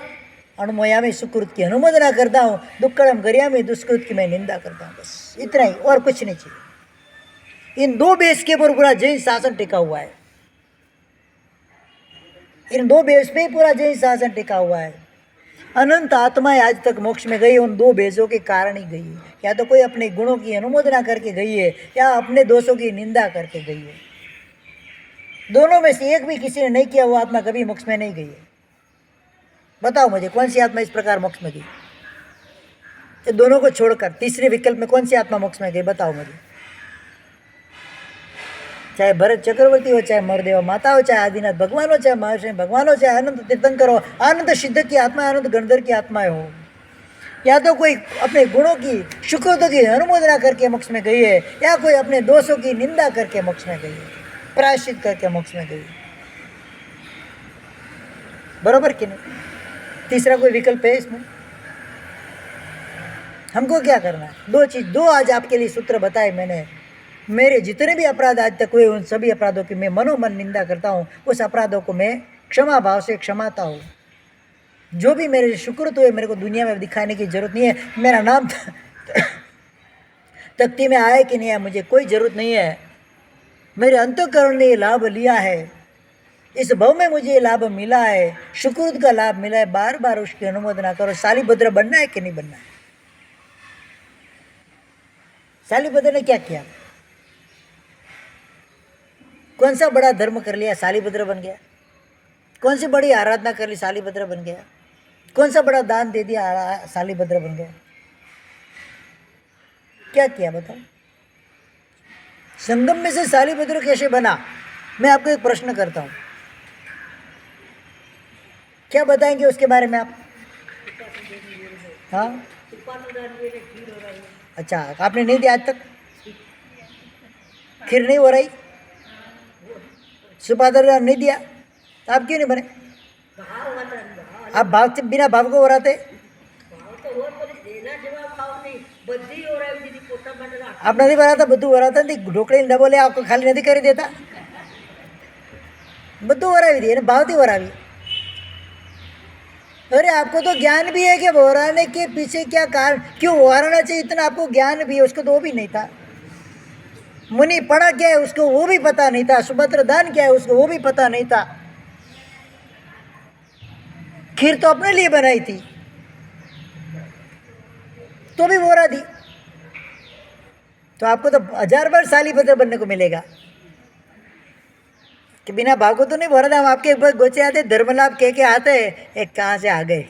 अनुमयामी, सुकृत की अनुमोदना करता हूँ, दुक्कड़म गरियामी, दुष्कृत की मैं निंदा करता हूँ। बस इतना ही, और कुछ नहीं चाहिए। इन 2 बेस के ऊपर पूरा जैन शासन टिका हुआ है। इन 2 बेस पे ही पूरा जैन शासन टिका हुआ है। अनंत आत्माएं आज तक मोक्ष में गई, उन 2 बेजों के कारण ही गई है। या तो कोई अपने गुणों की अनुमोदना करके गई है, या अपने दोषों की निंदा करके गई है। दोनों में से एक भी किसी ने नहीं किया, वो आत्मा कभी मोक्ष में नहीं गई है। बताओ मुझे, कौन सी आत्मा इस प्रकार मोक्ष में गई? ये दोनों को छोड़कर तीसरे विकल्प में कौन सी आत्मा मोक्ष में गई? बताओ मुझे। चाहे भरत चक्रवर्ती हो, चाहे मरदेव माता हो, चाहे आदिनाथ भगवान हो, चाहे महर्षि भगवान हो, चाहे अनंत तीर्थंकर हो, आनंद सिद्ध की आत्मा, आनंद गणधर की आत्माएं हो, या तो कोई अपने गुणों की सुकृतों की अनुमोदना करके मोक्ष में गई है, या कोई अपने दोषों की निंदा करके मोक्ष में गई है, प्रायश्चित करके मोक्ष में गई है। बरोबर कि नहीं? तीसरा कोई विकल्प है इसमें? हमको क्या करना है? 2 चीज़, 2 आज आपके लिए सूत्र बताए मैंने। मेरे जितने भी अपराध आज तक हुए, उन सभी अपराधों की मैं मनोमन निंदा करता हूँ। उस अपराधों को मैं क्षमा भाव से क्षमाता हूँ। जो भी मेरे सुकृत हुए, मेरे को दुनिया में दिखाने की जरूरत नहीं है। मेरा नाम तख्ती में आए कि नहीं आए, मुझे कोई ज़रूरत नहीं है। मेरे अंतःकरण ने ये लाभ लिया है, इस भव में मुझे ये लाभ मिला है, सुकृत का लाभ मिला है। बार बार उसकी अनुमोदना करो। शालिभद्र बनना है कि नहीं बनना है? शालिभद्र ने क्या किया? कौन सा बड़ा धर्म कर लिया, शालिभद्र बन गया? कौन सी बड़ी आराधना कर ली, शालिभद्र बन गया? कौन सा बड़ा दान दे दिया, शालिभद्र बन गया? क्या किया बताओ? संगम में से शालिभद्र कैसे बना? मैं आपको एक प्रश्न करता हूँ, क्या बताएंगे उसके बारे में आप? हाँ, अच्छा, आपने नहीं दिया आज तक? खीर नहीं हो रही, सुपात्र नहीं दिया, तो आप क्यों नहीं बने? आप भाव से, बिना भाव को हो रहे थे? आप नहीं बनाता બધું વરાતા નથી ઢોકળી ડબોલે आपको खाली नहीं કરી देता બધું વરાવી दी भावती वरावी। अरे आपको तो ज्ञान भी है कि वराने के पीछे क्या कारण क्यों वराना चाहिए इतना आपको ज्ञान भी है उसको तो वो भी नहीं था। मुनि पढ़ा क्या है उसको वो भी पता नहीं था। सुभद्र दान क्या है उसको वो भी पता नहीं था। खीर तो अपने लिए बनाई थी तो भी वोरा दी। तो आपको तो 1000 बार सालीभद्र बनने को मिलेगा कि बिना भागो तो नहीं भरा। हम आपके गोचे आते धर्मलाभ कह के आते एक कहाँ से आ गए।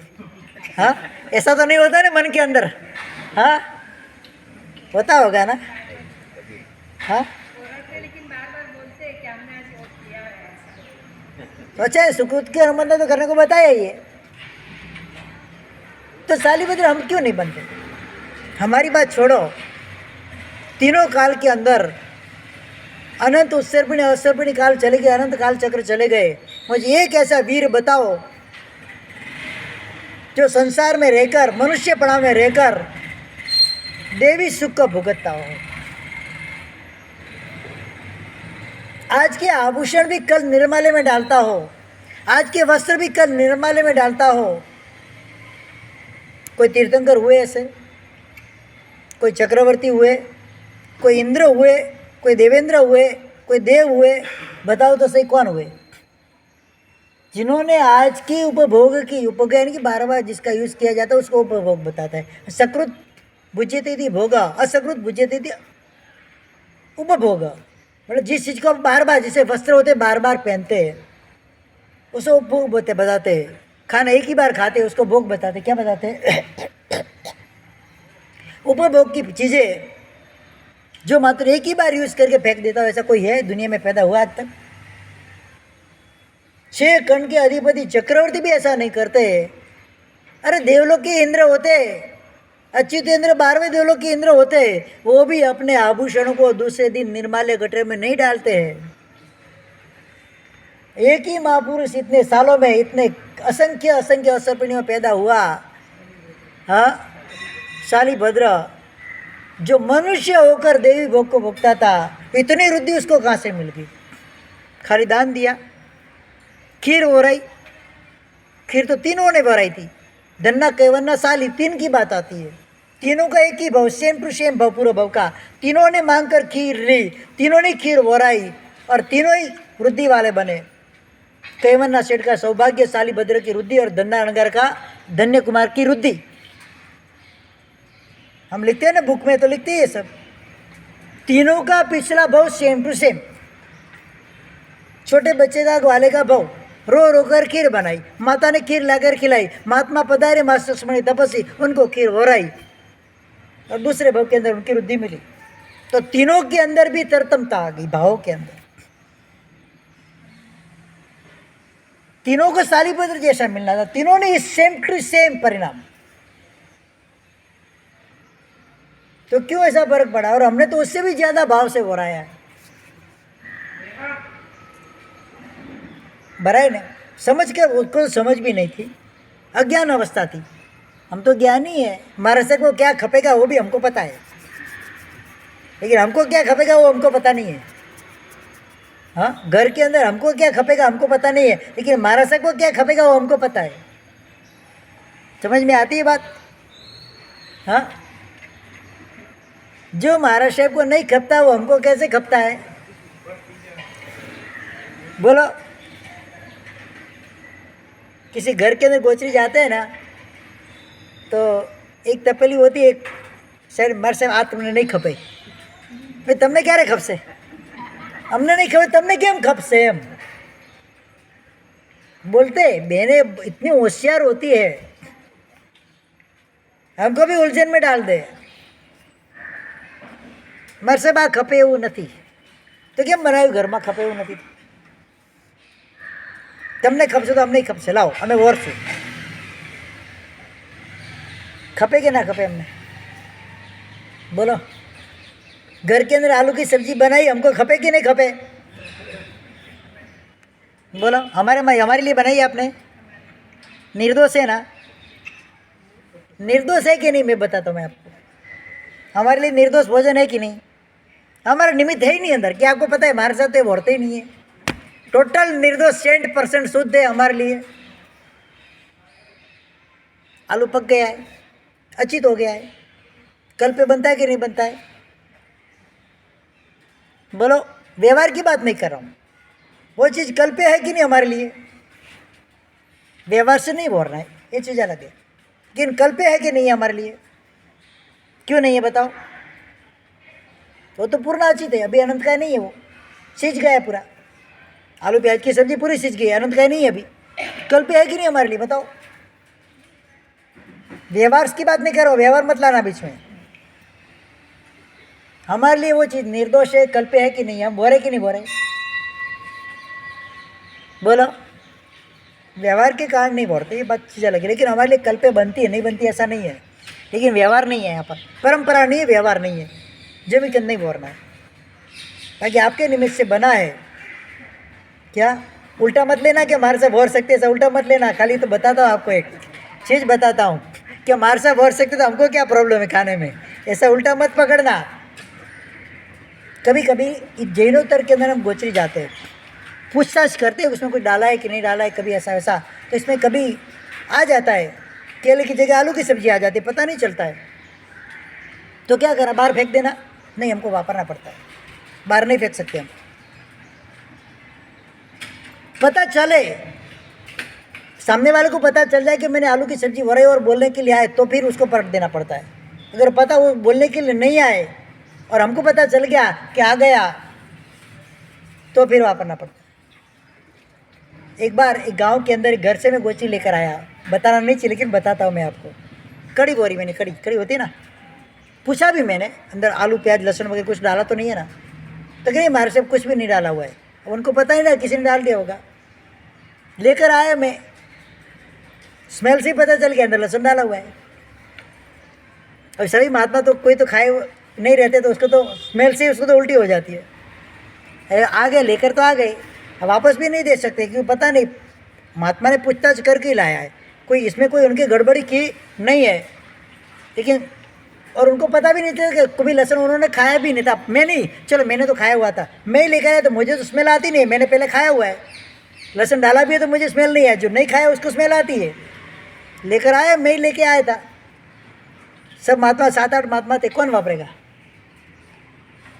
हाँ ऐसा तो नहीं होता ना मन के अंदर। हाँ होता होगा ना। हाँ तो अच्छा है सुकृत के अनुबंध तो करने को बताया ही है। तो सालीभद्र हम क्यों नहीं बनते। हमारी बात छोड़ो तीनों काल के अंदर अनंत उत्सर्पिणी असर्पिणी काल चले गए अनंत काल चक्र चले गए। मुझे एक ऐसा वीर बताओ जो संसार में रहकर मनुष्यपणा में रहकर देवी सुख को भुगतता हो। आज के आभूषण भी कल निर्माल्य में डालता हो। आज के वस्त्र भी कल निर्माल्य में डालता हो। कोई तीर्थंकर हुए ऐसे कोई चक्रवर्ती हुए कोई इंद्र हुए कोई देवेंद्र हुए कोई देव हुए बताओ तो सही कौन हुए जिन्होंने आज की उपभोग की उपभोग यानी कि 12 बार जिसका यूज़ किया जाता है उसको उपभोग बताता है। सकृत भुज्यते थी भोग असकृत भुज्यते थी उपभोग मतलब जिस चीज़ को बार बार जैसे वस्त्र होते बार बार पहनते हैं उसको उपभोग बताते हैं। खाना एक ही बार खाते उसको भोग बताते क्या बताते हैं। उपभोग की चीज़ें जो मात्र एक ही बार यूज करके फेंक देता हो ऐसा कोई है दुनिया में पैदा हुआ आज तक। 6 खंड के अधिपति चक्रवर्ती भी ऐसा नहीं करते। अरे देवलोक के इंद्र होते अच्युत इंद्र 12वें देवलोक के इंद्र होते वो भी अपने आभूषणों को दूसरे दिन निर्माल्य गटर में नहीं डालते हैं। एक ही महापुरुष इतने सालों में इतने असंख्य असंख्य असर्पिणियों पैदा हुआ। हाँ सालीभद्र जो मनुष्य होकर देवी भोग को भोगता था इतनी रुद्धि उसको कहाँ से मिल गई। खाली दान दिया खीर वराई। खीर तो तीनों ने वराई थी धन्ना कैवन्ना साली 3 की बात आती है। तीनों का एक ही भाव सेम टू सेम भाव पूरा भाव का तीनों ने मांग कर खीर ली तीनों ने खीर वराई और तीनों ही वृद्धि वाले बने। कैवन्ना सेठ का सौभाग्य सालीभद्र की रुद्धि और धन्ना अणगार का धन्य कुमार की रुद्धि। हम लिखते हैं ना बुक में तो लिखते हैं ये सब। तीनों का पिछला भाव सेम टू सेम। छोटे बच्चे का ग्वाले का भाव रो रो कर खीर बनाई माता ने खीर लाकर खिलाई महात्मा पधारे मास्टर तपस्वी उनको खीर वराई और दूसरे भाव के अंदर उनकी रुद्धि मिली। तो तीनों के अंदर भी तरतमता आ गई भावों के अंदर। तीनों को सालीभद्र जैसा मिलना था तीनों ने सेम टू सेम परिणाम। तो क्यों ऐसा फर्क पड़ा और हमने तो उससे भी ज़्यादा भाव से वराया है। भराए नहीं समझ कर उसको समझ भी नहीं थी अज्ञान अवस्था थी। हम तो ज्ञानी है हमारे से को क्या खपेगा वो भी हमको पता है लेकिन हमको क्या खपेगा वो हमको पता नहीं है। हाँ घर के अंदर हमको क्या खपेगा हमको पता नहीं है लेकिन महाराज साहब को क्या खपेगा वो हमको पता है। समझ में आती है बात। हाँ जो महाराज साहब को नहीं खपता वो हमको कैसे खपता है बोलो। किसी घर के अंदर गोचरी जाते हैं ना तो एक तपेली होती है एक सर मारे साहब आ तुमने नहीं खपे भाई तमने क्या रे खपसे हमने नहीं खपे तमने केम खपसे हम बोलते। बहनें इतनी होशियार होती है हमको भी उलझन में डाल दे। मारे साहब आ खपे એવું નથી તો કેમ બનાવ્યું ઘરમાં ખપે એવું નથી તમને ખપશે તો અમને ખપશે લાવો અમે વરશું खपे कि ना खपे हमने बोलो। घर के अंदर आलू की सब्जी बनाई हमको खपे कि नहीं खपे बोलो। हमारे लिए बनाई आपने निर्दोष है ना निर्दोष है कि नहीं मैं बताता हूँ मैं आपको। हमारे लिए निर्दोष भोजन है कि नहीं? हमारा निमित्त है ही नहीं अंदर। क्या आपको पता है हमारे साथ तो भरते ही नहीं है। टोटल निर्दोष 100% शुद्ध है हमारे लिए। आलू पक गया है, अचित हो गया है, कल पे बनता है कि नहीं बनता है? बोलो, व्यवहार की बात नहीं कर रहा हूँ, वो चीज़ कल पे है कि नहीं हमारे लिए? व्यवहार से नहीं बोल रहा है, ये चीज़ अलग है, लेकिन कल पे है कि नहीं हमारे लिए? क्यों नहीं है बताओ? वो तो पूर्ण अचित है, अभी अनंत का नहीं है, वो सींच गया पूरा। आलू प्याज की सब्जी पूरी सींच गई, अनंत का नहीं है अभी। कल पे है कि नहीं हमारे लिए बताओ? व्यवहार की बात नहीं करो, व्यवहार मत लाना बीच में। हमारे लिए वो चीज़ निर्दोष है, कल पे है कि नहीं? हम बोरे कि नहीं बोरे? बोलो, व्यवहार के कारण नहीं बोलते, ये बात चीज़ अलग है, लेकिन हमारे लिए कल पे बनती है नहीं बनती ऐसा नहीं है, लेकिन व्यवहार नहीं है यहाँ पर, परंपरा नहीं है, व्यवहार नहीं है, जो भी नहीं बोलना है। ताकि आपके निमित्त से बना है क्या? उल्टा मत लेना कि हमारे से भोर सकते, ऐसा उल्टा मत लेना। खाली तो बताता हूँ आपको, एक चीज़ बताता हूँ कि हमारे से भोर सकते तो हमको क्या प्रॉब्लम है खाने में, ऐसा उल्टा मत पकड़ना। कभी कभी जैनोत्तर के अंदर हम गोचरी जाते हैं, पूछताछ करते हैं उसमें कुछ डाला है कि नहीं डाला है, कभी ऐसा वैसा, तो इसमें कभी आ जाता है केले की जगह आलू की सब्जी आ जाती है, पता नहीं चलता है, तो क्या करा? बाहर फेंक देना? नहीं, हमको वापरना पड़ता है, बाहर नहीं फेंक सकते हम। पता चले, सामने वाले को पता चल जाए कि मैंने आलू की सब्जी भराई और बोलने के लिए आए, तो फिर उसको परख देना पड़ता है। अगर पता वो बोलने के लिए नहीं आए और हमको पता चल गया कि आ गया, तो फिर वापरना पड़ता है। एक बार एक गांव के अंदर एक घर से मैं गोची लेकर आया, बताना नहीं चाहिए लेकिन बताता हूँ मैं आपको। कड़ी बोरी मैंने, कड़ी होती है ना, पूछा भी मैंने, अंदर आलू प्याज लहसुन वगैरह कुछ डाला तो नहीं है ना? तो कहीं हमारे से कुछ भी नहीं डाला हुआ है, अब उनको पता ही ना, किसी ने डाल दिया होगा। लेकर आया मैं, स्मेल से ही पता चल गया अंदर लहसुन डाला हुआ है। अब सभी महात्मा तो कोई तो खाए नहीं रहते, तो उसको तो स्मेल से उसको तो उल्टी हो जाती है। आ गए, लेकर तो आ गए, अब वापस भी नहीं दे सकते क्योंकि पता नहीं महात्मा ने पूछताछ करके लाया है, कोई इसमें कोई उनकी गड़बड़ी की नहीं है। लेकिन और उनको पता भी नहीं था कि कभी लहसुन उन्होंने खाया भी नहीं था। मैं नहीं, चलो मैंने तो खाया हुआ था, मैं ही लेकर आया तो मुझे तो स्मेल आती नहीं है, मैंने पहले खाया हुआ है। लहसुन डाला भी है तो मुझे स्मेल नहीं है, जो नहीं खाया उसको स्मेल आती है। लेकर आया, मैं ही लेके आया था। सब महात्मा 7-8 महात्मा थे, कौन वापरेगा?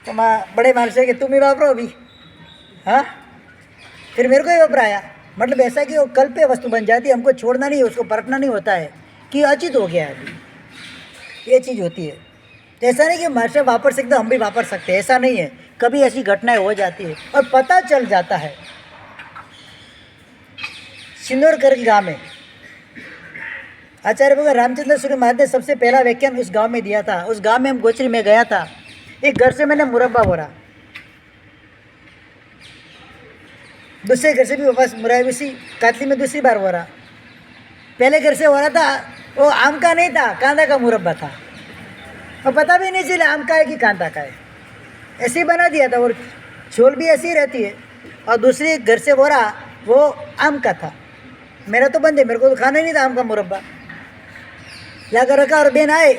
तो बड़े मानस है कि तुम ही वापरो अभी, हाँ? फिर मेरे को ही वापराया। मतलब ऐसा कि वो कल पे वस्तु बन जाती है, हमको छोड़ना नहीं है, उसको परखना नहीं होता है कि अचित हो गया है अभी, ये चीज़ होती है। तो ऐसा नहीं कि हमारे से वापर सकते हम भी वापर सकते हैं, ऐसा नहीं है। कभी ऐसी घटनाएं हो जाती है और पता चल जाता है। सिंदूरकर के गाँव में आचार्य भगवान रामचंद्र सूर्य महाराज ने सबसे पहला व्याख्यान उस गांव में दिया था। उस गांव में हम गोचरी में गया था, एक घर से मैंने मुरब्बा भरा, दूसरे घर से भी वापस मुराविसी कातली में दूसरी बार भरा। पहले घर से हो रहा था, वो आम का नहीं था, कांदा का मुरब्बा था, और पता भी नहीं चला आम का है कि कांदा का है, ऐसे ही बना दिया था, और झोल भी ऐसी ही रहती है। और दूसरी घर से बोरा वो आम का था, मेरा तो बंद है, मेरे को तो खाना ही नहीं था आम का मुरब्बा। लाकर रखा और बेन आए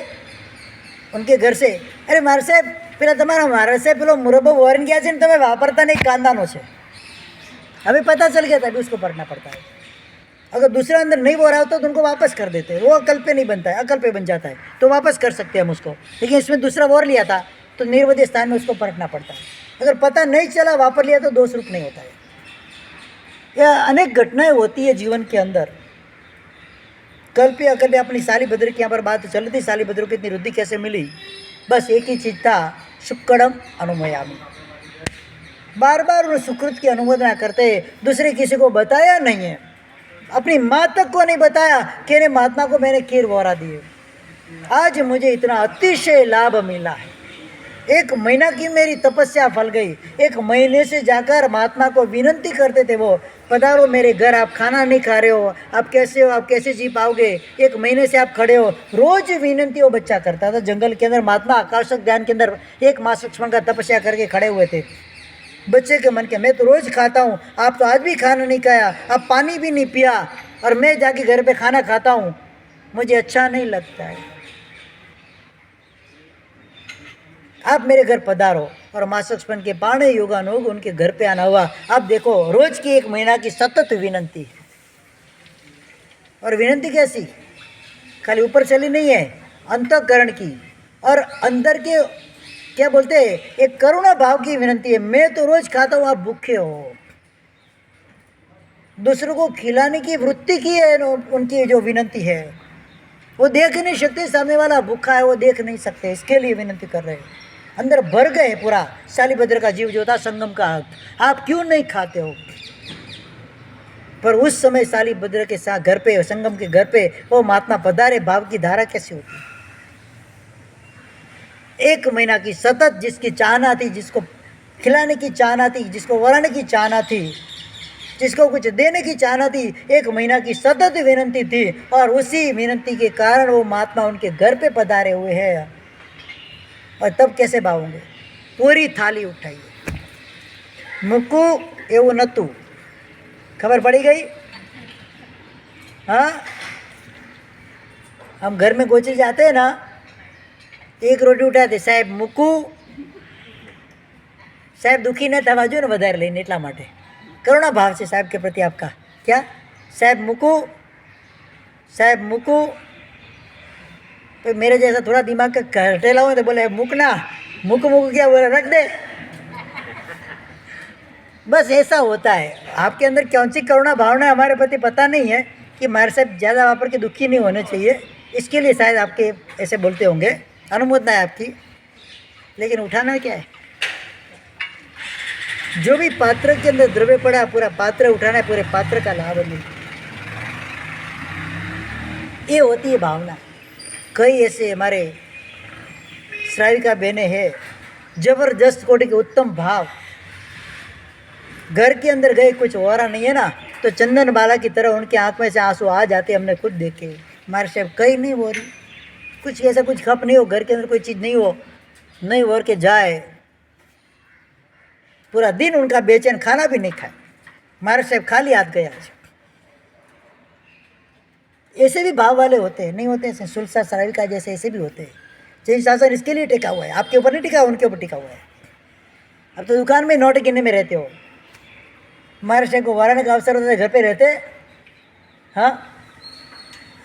उनके घर से, अरे मारे से પેલા તમારા મારે से પેલો મુરબ્બો વોરીને ગયા છે ને તમે વાપરતા નહીં, કાંદાનો છે। अभी पता चल गया था, अभी उसको पढ़ना पड़ता है। अगर दूसरा अंदर नहीं बोरा होता तो उनको वापस कर देते हैं, वो अकल पे नहीं बनता है, अकल पे बन जाता है तो वापस कर सकते हैं हम उसको। लेकिन इसमें दूसरा बोर लिया था तो निर्वध्य स्थान में उसको परखना पड़ता है। अगर पता नहीं चला वापर लिया तो दोष रूप नहीं होता है। यह अनेक घटनाएं होती है जीवन के अंदर। कल पे अकल पे अपनी सालीभद्र की यहाँ पर बात चल रही थी, सालीभद्र को इतनी रुद्धि कैसे मिली? बस एक ही चीज़ था, शुक्कड़म अनुमयामी। बार बार उस सुकृत की अनुमोदना करते, दूसरे किसी को बताया नहीं है, अपनी माँ तक को नहीं बताया कि अरे महात्मा को मैंने खीर बोरा दिए, आज मुझे इतना अतिशय लाभ मिला है। 1 महीना की मेरी तपस्या फल गई। 1 महीने से जाकर महात्मा को विनती करते थे वो, पधारो मेरे घर, आप खाना नहीं खा रहे हो, आप कैसे हो, आप कैसे जी पाओगे, 1 महीने से आप खड़े हो। रोज विनती वो बच्चा करता था। जंगल के अंदर महात्मा आकर्षक ध्यान के अंदर 1 मास लक्ष्मण का तपस्या करके खड़े हुए थे। बच्चे के मन के, मैं तो रोज़ खाता हूँ, आप तो आज भी खाना नहीं खाया, आप पानी भी नहीं पिया, और मैं जाके घर पे खाना खाता हूँ। मुझे अच्छा नहीं लगता है। आप मेरे घर पधारो। और माँ सचपन के पाणे योगानुग उनके घर पे आना हुआ। आप देखो, रोज की 1 महीना की सतत विनंती है। और विनंती कैसी? खाली ऊपर चली नहीं है, अंतःकरण की और अंदर के क्या बोलते हैं, एक करुणा भाव की विनंती है। मैं तो रोज खाता हूँ, आप भूखे हो। दूसरों को खिलाने की वृत्ति की है उनकी जो विनंती है। वो देख नहीं सकते सामने वाला भूखा है, वो देख नहीं सकते, इसके लिए विनंती कर रहे हैं। अंदर भर गए पूरा। शालिभद्र का जीव जो था संगम का हक, आप क्यों नहीं खाते हो? पर उस समय शालिभद्र के साथ घर पे, संगम के घर पे वो महात्मा पधारे, भाव की धारा कैसी होती? 1 महीना की सतत जिसकी चाहना थी, जिसको खिलाने की चाहना थी, जिसको वराने की चाहना थी, जिसको कुछ देने की चाहना थी, 1 महीना की सतत विनंती थी। और उसी विनंती के कारण वो महात्मा उनके घर पे पधारे हुए हैं। और तब कैसे भावोगे? पूरी थाली उठाइए। मुकु एवं नतु, खबर पड़ी गई? हाँ, हम घर में गोचरी जाते हैं ना, 1 रोटी उठाते, साहेब मुकु, साहेब दुखी न थवा जो ने વધારે લઈને એટલા માટે करुणा भाव से साहब के प्रति आपका क्या? साहब मुकु, साहब मुकु। तो मेरे जैसा थोड़ा दिमाग का हटेला हो तो बोले मुकना, मुक मुक क्या बोले, रख दे। बस ऐसा होता है। आपके अंदर कौन सी करुणा भावना है हमारे प्रति पता नहीं है कि हमारे साथ ज़्यादा वापर के दुखी नहीं होने चाहिए, इसके लिए शायद आपके ऐसे बोलते होंगे। अनुमोदना है आपकी, लेकिन उठाना क्या है? जो भी पात्र के अंदर द्रव्य पड़ा, पूरा पात्र उठाना है, पूरे पात्र का लाभ मिलता, ये होती है भावना। कई ऐसे हमारे श्राविका बहनें हैं, जबरदस्त कोटि के उत्तम भाव। घर के अंदर गए, कुछ हो रहा नहीं है ना, तो चंदन बाला की तरह उनकी आंख में से आंसू आ जाते, हमने खुद देखे। हमारे साहब कहीं नहीं हो रही, कुछ ऐसा कुछ खप नहीं हो, घर के अंदर कोई चीज़ नहीं हो के जाए, पूरा दिन उनका बेचैन, खाना भी नहीं खाए। हमारे साहब खाली हाथ गया। ऐसे भी भाव वाले होते हैं, नहीं होते हैं? सुलसा श्राविका जैसे ऐसे भी होते हैं। जैन शासन इसके लिए टिका हुआ है, आपके ऊपर नहीं टिका, उनके ऊपर टिका हुआ है। अब तो दुकान में नोट गिनने में रहते हो। हमारे साहब को वाराणसी का अवसर होता है, घर पे रहते, हाँ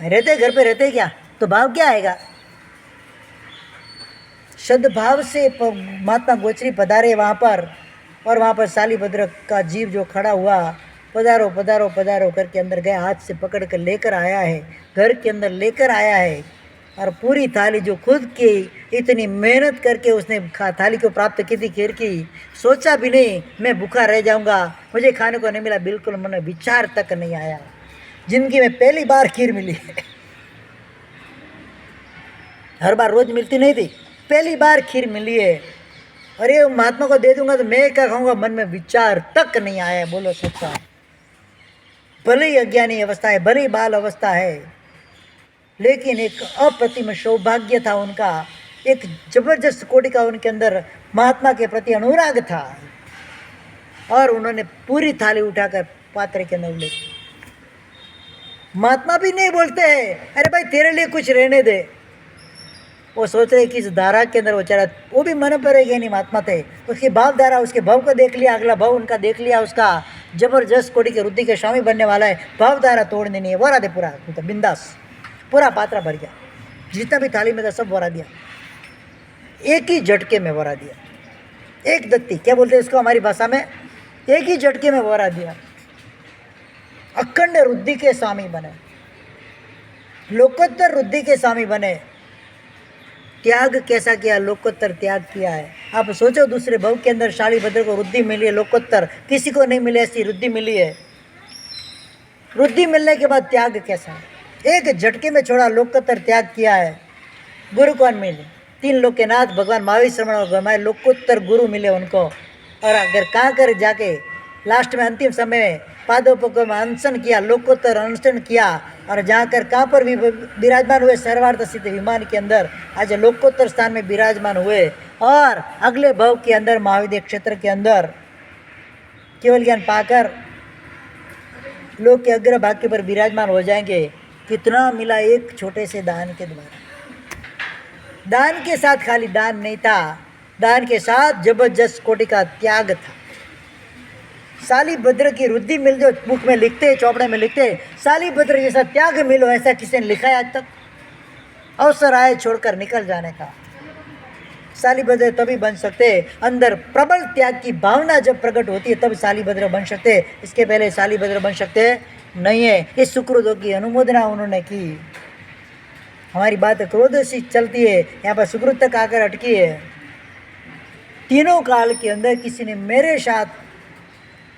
रहते, घर पे रहते क्या, तो भाव क्या आएगा? सद्भाव से महात्मा गोचरी पधारे वहाँ पर, और वहाँ पर शालिभद्र का जीव जो खड़ा हुआ, पधारो पधारो पधारो करके अंदर गया, हाथ से पकड़ कर लेकर आया है, घर के अंदर लेकर आया है। और पूरी थाली जो खुद की इतनी मेहनत करके उसने थाली को प्राप्त की थी, खीर की, सोचा भी नहीं मैं भूखा रह जाऊंगा, मुझे खाने को नहीं मिला, बिल्कुल मन में विचार तक नहीं आया। जिंदगी में पहली बार खीर मिली है, हर बार रोज मिलती नहीं थी, पहली बार खीर मिली है। और ये महात्मा को दे दूंगा तो मैं क्या खाऊंगा, मन में विचार तक नहीं आया। बोलो सच्चा। भले ही अज्ञानी अवस्था है, भले ही बाल अवस्था है, लेकिन एक अप्रतिम सौभाग्य था उनका, एक जबरदस्त कोटि का उनके अंदर महात्मा के प्रति अनुराग था। और उन्होंने पूरी थाली उठाकर पात्र के अंदर ले। महात्मा भी नहीं बोलते हैं अरे भाई तेरे लिए कुछ रहने दे, वो सोच रहे कि इस धारा के अंदर वो चला, वो भी मन पर नहीं महात्मा थे। उसकी भाव धारा, उसके भाव को देख लिया, अगला भाव उनका देख लिया, उसका जबरदस्त कोटि के रुद्धि के स्वामी बनने वाला है, भाव धारा तोड़नी नहीं है, वरा दे पूरा, तो बिंदास पूरा पात्रा भर गया, जितना भी थाली में था सब वरा दिया, एक ही झटके में वरा दिया, एक दत्ती क्या बोलते हैं इसको हमारी भाषा में, एक ही झटके में वरा दिया। अखंड रुद्धि के स्वामी बने, लोकोत्तर रुद्धि के स्वामी बने। त्याग कैसा किया, लोकोत्तर त्याग किया है। आप सोचो, दूसरे भव के अंदर शालिभद्र को रुद्धि मिली है, लोकोत्तर किसी को नहीं मिली ऐसी रुद्धि मिली है। रुद्धि मिलने के बाद त्याग कैसा, एक झटके में छोड़ा, लोकोत्तर त्याग किया है। गुरु कौन मिले, 3 लोक के नाथ भगवान महावीर श्रमण और हमारे लोकोत्तर गुरु मिले उनको। और अगर कहाँ कर जाके लास्ट में अंतिम समय में पादोपकों में अनशन किया, लोकोत्तर अनशन किया, और जाकर कहाँ पर भी विराजमान हुए, सर्वार्थ सिद्ध विमान के अंदर आज लोकोत्तर स्थान में विराजमान हुए। और अगले भव के अंदर महाविद्य क्षेत्र के अंदर केवल ज्ञान पाकर लोक के अग्र भाग के पर विराजमान हो जाएंगे। कितना मिला एक छोटे से दान के द्वारा। दान के साथ खाली दान नहीं था, दान के साथ जबरदस्त कोटि का त्याग था। शालिभद्र की रुद्धि मिल जो बुक में लिखते, चौपड़े में लिखते, शालिभद्र जैसा त्याग मिलो, ऐसा किसी ने लिखा है आज तक? अवसर आए छोड़कर निकल जाने का। शालिभद्र तभी बन सकते, अंदर प्रबल त्याग की भावना जब प्रकट होती है तब शालिभद्र बन सकते, इसके पहले शालिभद्र बन सकते नहीं है। इस सुकृतों की अनुमोदना उन्होंने की। हमारी बात क्रोध से चलती है, यहाँ पर सुकृत तक आकर अटकी है। तीनों काल के अंदर किसी ने मेरे साथ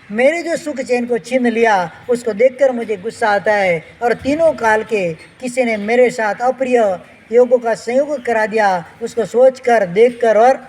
मेरे जो सुख चैन को छीन लिया, उसको देखकर मुझे गुस्सा आता है। और तीनों काल के किसी ने मेरे साथ अप्रिय योगों का संयोग करा दिया, उसको सोचकर, देखकर और